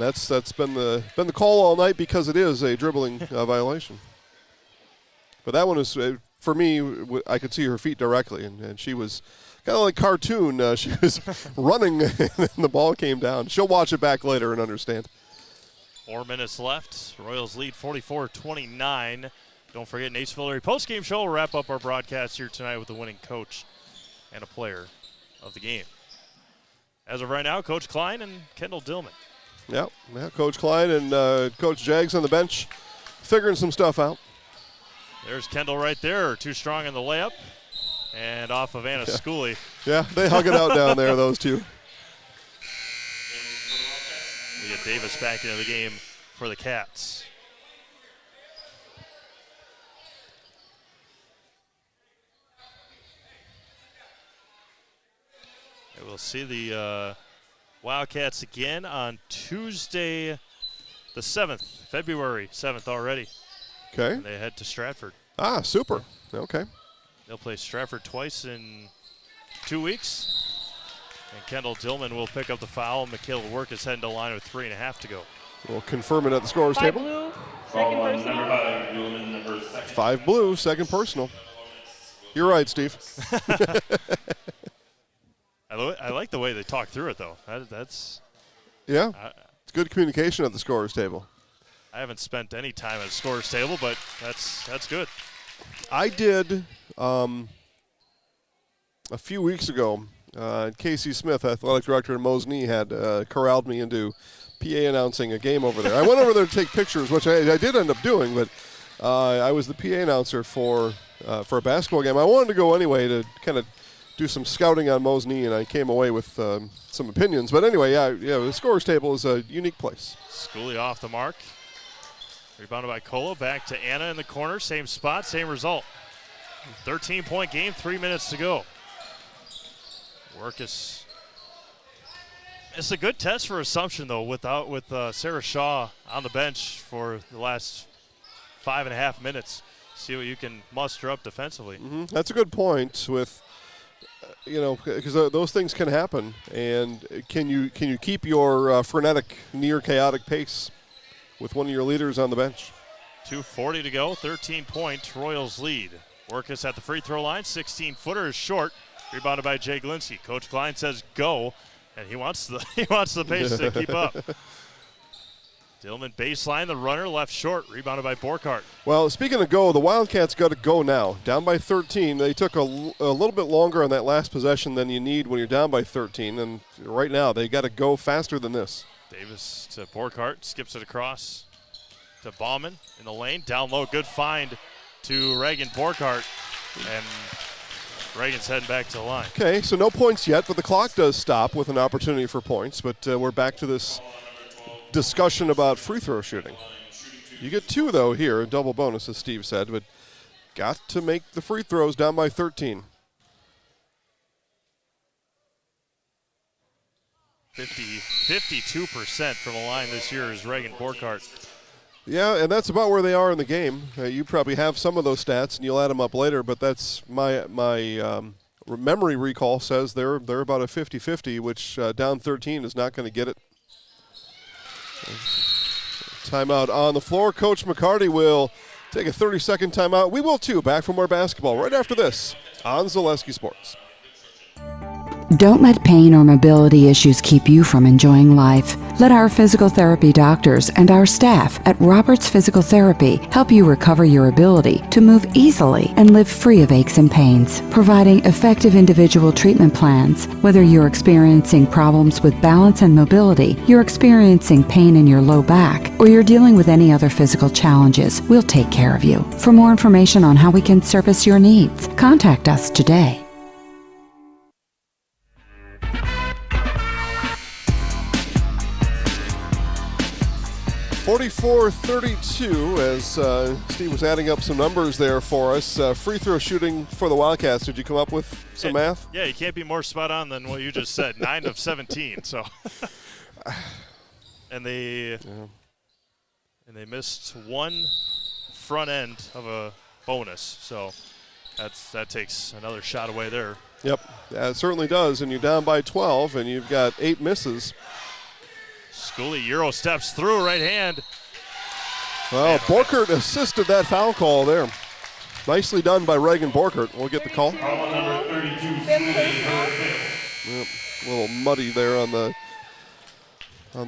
that's been the call all night because it is a dribbling violation. But that one is for me. I could see her feet directly, and she was kind of like cartoon. She was running, and the ball came down. She'll watch it back later and understand. 4 minutes left. Royals lead 44-29. Don't forget, Nate's Fillery postgame show will wrap up our broadcast here tonight with the winning coach and a player of the game. As of right now, Coach Klein and Kendall Dillman. Yeah, Coach Klein and Coach Jags on the bench figuring some stuff out. There's Kendall right there, too strong in the layup, and off of Anna Schooley. Yeah, they hug it out down there, those two. We get Davis back into the game for the Cats. We'll see the Wildcats again on Tuesday the 7th, February 7th already. Okay. And they head to Stratford. Ah, super. Okay. They'll play Stratford twice in 2 weeks. And Kendall Dillman will pick up the foul. Michaela Work is heading to the line with 3.5 to go. We'll confirm it at the scorer's table. Blue, second personal. 5 blue, second personal. You're right, Steve. I like the way they talk through it, though. That's yeah. It's good communication at the scorer's table. I haven't spent any time at the scorer's table, but that's good. I did a few weeks ago. Casey Smith, athletic director in Mosney, had corralled me into PA announcing a game over there. I went over there to take pictures, which I did end up doing, but I was the PA announcer for a basketball game. I wanted to go anyway to kind of do some scouting on Mosney, and I came away with some opinions. But anyway, yeah, the scorer's table is a unique place. Schooley off the mark. Rebounded by Kola. Back to Anna in the corner. Same spot, same result. 13-point game, 3 minutes to go. Workus. It's a good test for Assumption, though, with Sarah Shaw on the bench for the last 5.5 minutes. See what you can muster up defensively. Mm-hmm. That's a good point with, because those things can happen. And can you keep your frenetic, near chaotic pace with one of your leaders on the bench? 2:40 to go, 13-point Royals lead. Workus at the free throw line, 16-footer is short. Rebounded by Jay Glinsky. Coach Klein says go, and he wants the pace to keep up. Dillman baseline, the runner left short, rebounded by Borkart. Well, speaking of go, the Wildcats got to go now. Down by 13. They took a little bit longer on that last possession than you need when you're down by 13, and right now they got to go faster than this. Davis to Borkart, skips it across to Bauman in the lane. Down low, good find to Reagan Borkart, and Reagan's heading back to the line. Okay, so no points yet, but the clock does stop with an opportunity for points. But we're back to this discussion about free throw shooting. You get 2, though, here, a double bonus, as Steve said, but got to make the free throws down by 13. 52% from the line this year is Reagan Borkart. Yeah, and that's about where they are in the game. You probably have some of those stats, and you'll add them up later, but that's my memory recall says they're about a 50-50, which down 13 is not going to get it. Timeout on the floor. Coach McCarty will take a 30-second timeout. We will, too. Back for more basketball right after this on Zaleski Sports. Don't let pain or mobility issues keep you from enjoying life. Let our physical therapy doctors and our staff at Roberts Physical Therapy help you recover your ability to move easily and live free of aches and pains, providing effective individual treatment plans. Whether you're experiencing problems with balance and mobility, you're experiencing pain in your low back, or you're dealing with any other physical challenges, we'll take care of you. For more information on how we can service your needs, contact us today. 44-32 as Steve was adding up some numbers there for us. Free throw shooting for the Wildcats. Did you come up with some math? Yeah, you can't be more spot on than what you just said. 9 of 17. So, and they missed one front end of a bonus. So that takes another shot away there. Yep, it certainly does. And you're down by 12, and you've got 8 misses. Schooley Euro steps through, right hand. Well, Borkert assisted that foul call there. Nicely done by Reagan Borkert. We'll get the call. Foul number 32, Yep, a little muddy there on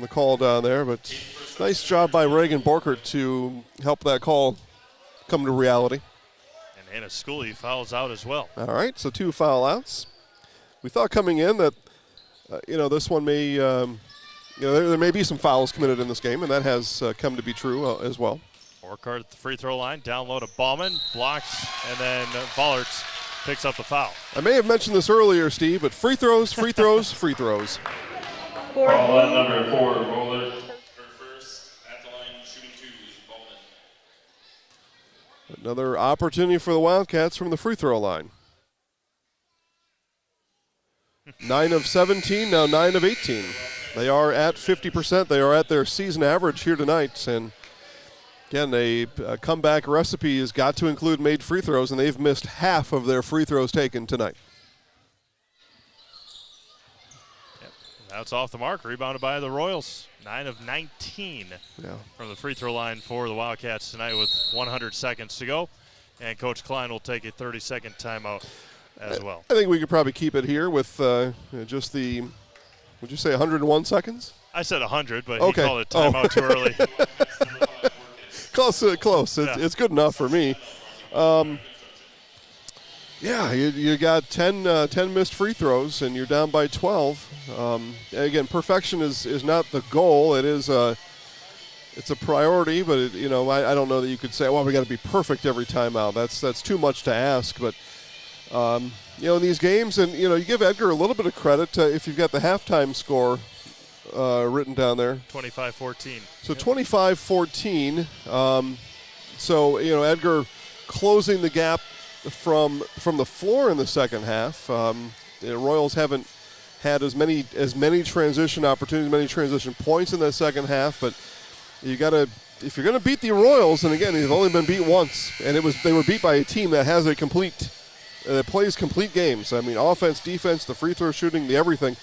the call down there, but nice job by Reagan Borkert to help that call come to reality. And Hannah Schooley fouls out as well. All right, so 2 foul outs. We thought coming in that, this one may, there may be some fouls committed in this game, and that has come to be true as well. Borkart at the free throw line, down low to Bauman, blocks, and then Vollerts picks up the foul. I may have mentioned this earlier, Steve, but free throws, free throws, free throws. Foul number 4, Roller. First at the line, shooting 2 is Bowman. Another opportunity for the Wildcats from the free throw line. 9 of 17, now 9 of 18. They are at 50%. They are at their season average here tonight. And again, a comeback recipe has got to include made free throws, and they've missed half of their free throws taken tonight. That's off the mark, rebounded by the Royals. 9 of 19 from the free throw line for the Wildcats tonight with 100 seconds to go. And Coach Klein will take a 30-second timeout as well. I think we could probably keep it here with just the, would you say 101 seconds? I said 100, but okay. he called it timeout too early. Close. It's good enough for me. You got 10 missed free throws, and you're down by 12. Again, perfection is not the goal. It is it's a priority, but I don't know that you could say, well, we got to be perfect every time out. That's too much to ask. But in these games, and you give Edgar a little bit of credit if you've got the halftime score written down there. 25-14. So 25-14. Edgar closing the gap from the floor in the second half. The Royals haven't had as many transition opportunities, many transition points in that second half, but you gotta, if you're gonna beat the Royals, and again, they've only been beat once, and they were beat by a team that has that plays complete games. I mean, offense, defense, the free throw shooting, the everything.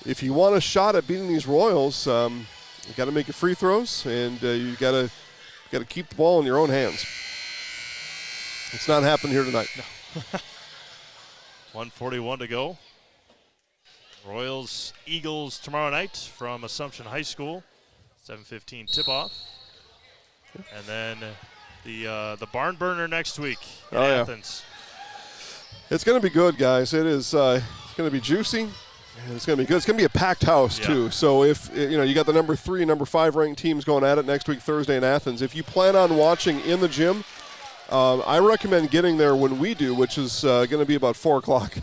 If you want a shot at beating these Royals, you got to make your free throws, and you got to keep the ball in your own hands. It's not happening here tonight. No. 1:41 to go. Royals, Eagles tomorrow night from Assumption High School. 7:15 tip-off. And then the barn burner next week in Athens. It's going to be good, guys. It is going to be juicy. And it's going to be good. It's going to be a packed house, too. So if, you got the number 3 and number 5 ranked teams going at it next week, Thursday in Athens. If you plan on watching in the gym, I recommend getting there when we do, which is going to be about 4 o'clock.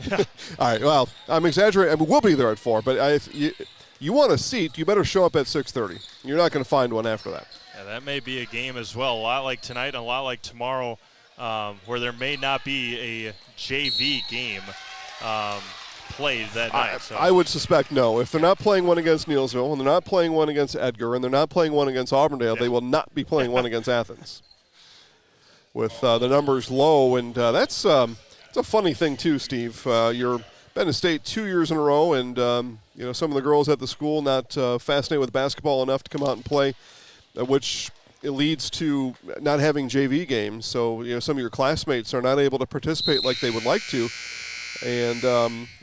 All right, well, I'm exaggerating. I mean, we'll be there at 4, but if you want a seat, you better show up at 6:30. You're not going to find one after that. Yeah, that may be a game as well, a lot like tonight and a lot like tomorrow, where there may not be a JV game played that night. I would suspect no. If they're not playing one against Neillsville, and they're not playing one against Edgar, and they're not playing one against Auburndale, they will not be playing one against Athens. With the numbers low, and it's a funny thing too, Steve. You're been to state 2 years in a row, and some of the girls at the school not fascinated with basketball enough to come out and play, which it leads to not having JV games. So some of your classmates are not able to participate like they would like to, and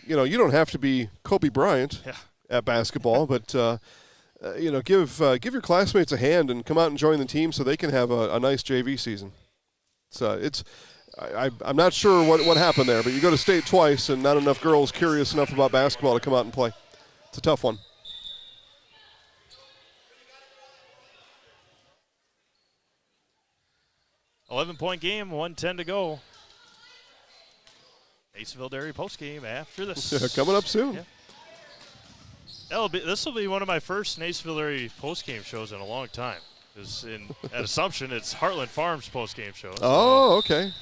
you don't have to be Kobe Bryant at basketball, but give your classmates a hand and come out and join the team so they can have a nice JV season. So I'm not sure what happened there, but you go to state twice and not enough girls curious enough about basketball to come out and play. It's a tough one. $11-point game, 1:10 to go. Masonville Dairy postgame after this. Coming up soon. Yeah. This will be one of my first Masonville Dairy postgame shows in a long time. Because at Assumption, it's Heartland Farms postgame show. Oh, okay.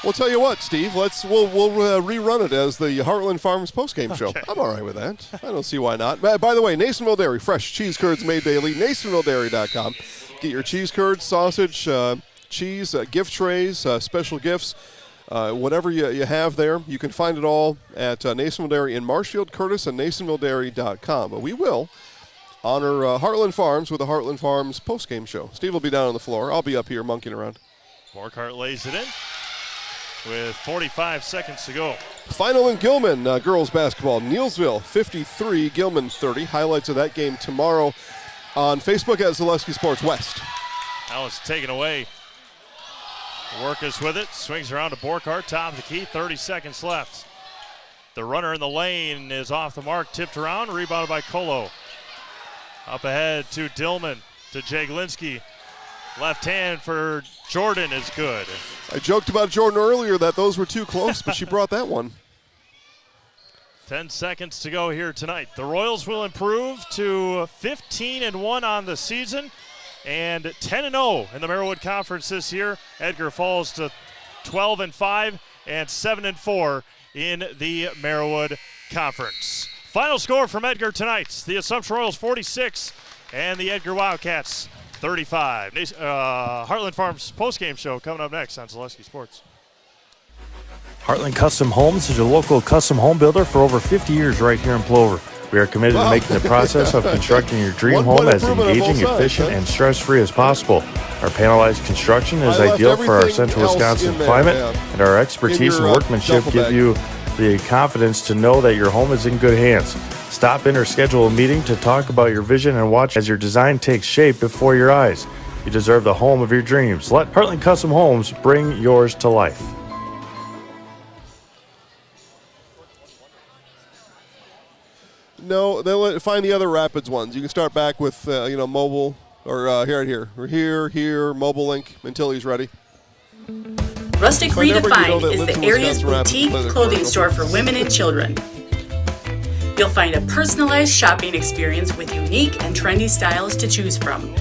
We'll tell you what, Steve. We'll rerun it as the Heartland Farms postgame show. I'm all right with that. I don't see why not. By the way, Nasonville Dairy, fresh cheese curds made daily. NasonvilleDairy.com. Get your cheese curds, sausage, cheese, gift trays, special gifts, whatever you have there. You can find it all at Nasonville Dairy in Marshfield, Curtis, and NasonvilleDairy.com. But we will honor Heartland Farms with the Heartland Farms postgame show. Steve will be down on the floor. I'll be up here monkeying around. Borkhart lays it in with 45 seconds to go. Final in Gilman, girls basketball. Neillsville 53, Gilman 30. Highlights of that game tomorrow on Facebook at Zaleski Sports West. Now it's taken away. Workus with it. Swings around to Borkhart. Top of the key. 30 seconds left. The runner in the lane is off the mark. Tipped around. Rebounded by Colo. Up ahead to Dillman, to Jaglinski. Left hand for Jordan is good. I joked about Jordan earlier that those were too close, but she brought that one. 10 seconds to go here tonight. The Royals will improve to 15-1 on the season and 10-0 in the Merriwood Conference this year. Edgar falls to 12-5 and 7-4 in the Merriwood Conference. Final score from Edgar tonight, the Assumption Royals 46 and the Edgar Wildcats 35. Heartland Farms postgame show coming up next on Zaleski Sports. Heartland Custom Homes is your local custom home builder for over 50 years right here in Plover. We are committed to making the process of constructing your dream home as engaging, efficient, and stress-free as possible. Our panelized construction is ideal for our central Wisconsin climate, and our expertise and workmanship give you the confidence to know that your home is in good hands. Stop in or schedule a meeting to talk about your vision and watch as your design takes shape before your eyes. You deserve the home of your dreams. Let Heartland Custom Homes bring yours to life. No, they'll find the other Rapids ones. You can start back with, mobile, or here. We're here, Mobile Link, until he's ready. Rustic Redefined is the area's boutique clothing store for women and children. You'll find a personalized shopping experience with unique and trendy styles to choose from.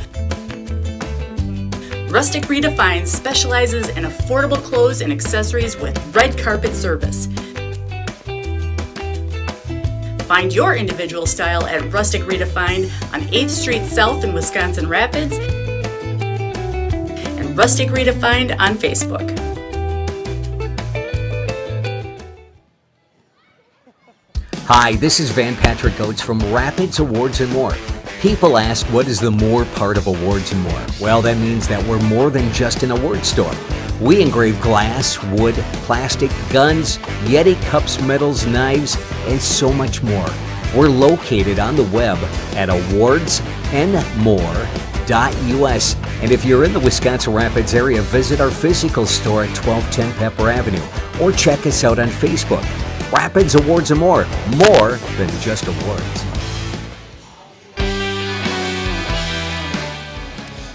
Rustic Redefined specializes in affordable clothes and accessories with red carpet service. Find your individual style at Rustic Redefined on 8th Street South in Wisconsin Rapids and Rustic Redefined on Facebook. Hi, this is Van Patrick Oates from Rapids Awards and More. People ask, what is the more part of Awards and More? Well, that means that we're more than just an award store. We engrave glass, wood, plastic, guns, Yeti cups, medals, knives, and so much more. We're located on the web at awardsandmore.us. And if you're in the Wisconsin Rapids area, visit our physical store at 1210 Pepper Avenue or check us out on Facebook. Rapids Awards and More than just awards.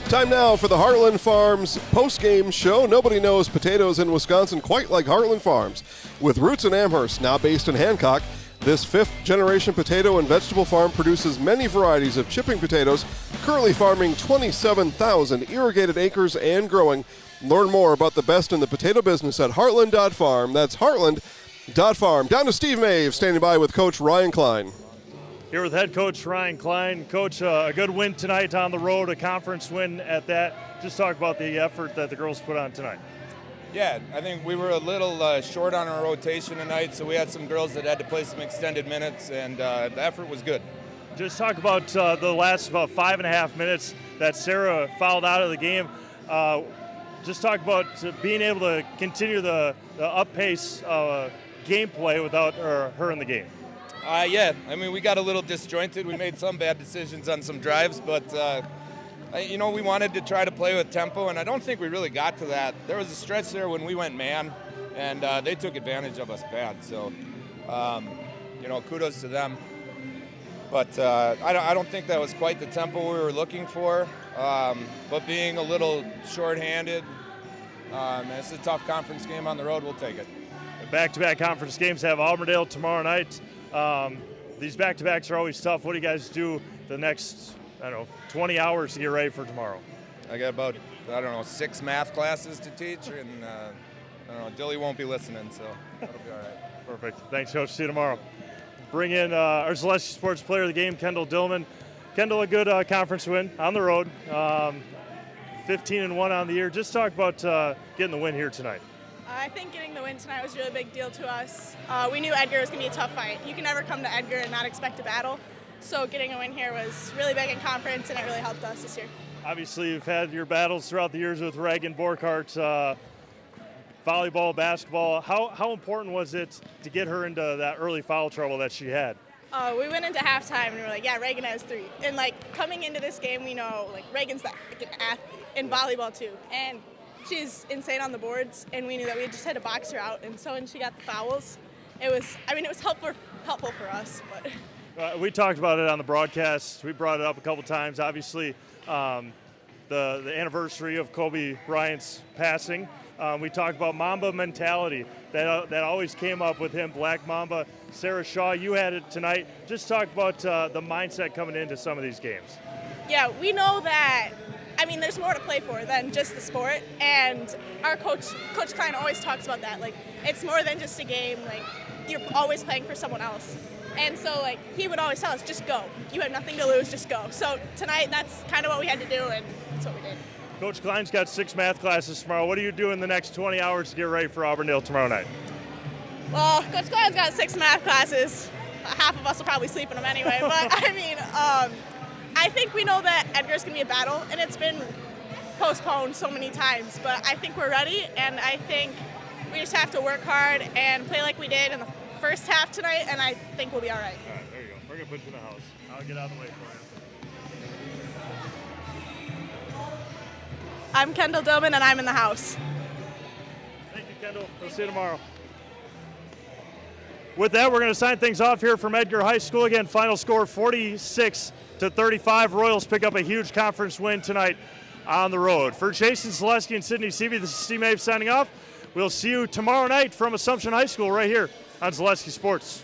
Time now for the Heartland Farms post-game show. Nobody knows potatoes in Wisconsin quite like Heartland Farms. With roots in Amherst, now based in Hancock, this fifth-generation potato and vegetable farm produces many varieties of chipping potatoes, currently farming 27,000 irrigated acres and growing. Learn more about the best in the potato business at heartland.farm. That's heartland.farm. Down to Steve Mave, standing by with Coach Ryan Klein. Here with head coach Ryan Klein. Coach, a good win tonight on the road, a conference win at that. Just talk about the effort that the girls put on tonight. Yeah, I think we were a little short on our rotation tonight, so we had some girls that had to play some extended minutes, and the effort was good. Just talk about the last about 5.5 minutes that Sarah fouled out of the game. Just talk about being able to continue the up-pace gameplay without her in the game. Yeah, I mean, we got a little disjointed. We made some bad decisions on some drives, but, we wanted to try to play with tempo, and I don't think we really got to that. There was a stretch there when we went man, and they took advantage of us bad. So, kudos to them. But I don't think that was quite the tempo we were looking for. But being a little shorthanded, it's a tough conference game on the road. We'll take it. Back-to-back conference games have Auburndale tomorrow night. These back-to-backs are always tough. What do you guys do the next, 20 hours to get ready for tomorrow? I got about, 6 math classes to teach, and Dilly won't be listening, so that'll be all right. Perfect. Thanks, Coach. See you tomorrow. Bring in our Zaleski Sports Player of the Game, Kendall Dillman. Kendall, a good conference win on the road, 15-1 on the year. Just talk about getting the win here tonight. I think getting the win tonight was a really big deal to us. We knew Edgar was going to be a tough fight. You can never come to Edgar and not expect a battle. So getting a win here was really big in conference, and it really helped us this year. Obviously, you've had your battles throughout the years with Reagan Borkhardt, volleyball, basketball. How important was it to get her into that early foul trouble that she had? We went into halftime, and we were like, yeah, Reagan has 3. And, coming into this game, we know, Reagan's an athlete in volleyball, too. And she's insane on the boards, and we knew that we just had to box her out. And so when she got the fouls, it was helpful for us. But we talked about it on the broadcast. We brought it up a couple times. Obviously, the anniversary of Kobe Bryant's passing. We talked about Mamba mentality. That always came up with him, Black Mamba. Sarah Shaw, you had it tonight. Just talk about the mindset coming into some of these games. Yeah, we know that, there's more to play for than just the sport. And our Coach Klein always talks about that. It's more than just a game. you're always playing for someone else. And so, like, he would always tell us, just go. You have nothing to lose, just go. So tonight, that's kind of what we had to do, and that's what we did. Coach Klein's got 6 math classes tomorrow. What do you do in the next 20 hours to get ready for Auburndale tomorrow night? Well, Coach Klein's got 6 math classes. Half of us will probably sleep in them anyway. But, I mean, I think we know that Edgar's going to be a battle, and it's been postponed so many times. But I think we're ready, and I think we just have to work hard and play like we did in the first half tonight, and I think we'll be all right. All right, there you go. We're going to put you in the house. I'll get out of the way for you. I'm Kendall Dillman, and I'm in the house. Thank you, Kendall. We'll see you tomorrow. With that, we're going to sign things off here from Edgar High School. Again, final score 46-35. Royals pick up a huge conference win tonight on the road. For Jason Zaleski and Sydney Seavey, this is Steve Mave signing off. We'll see you tomorrow night from Assumption High School right here on Zaleski Sports.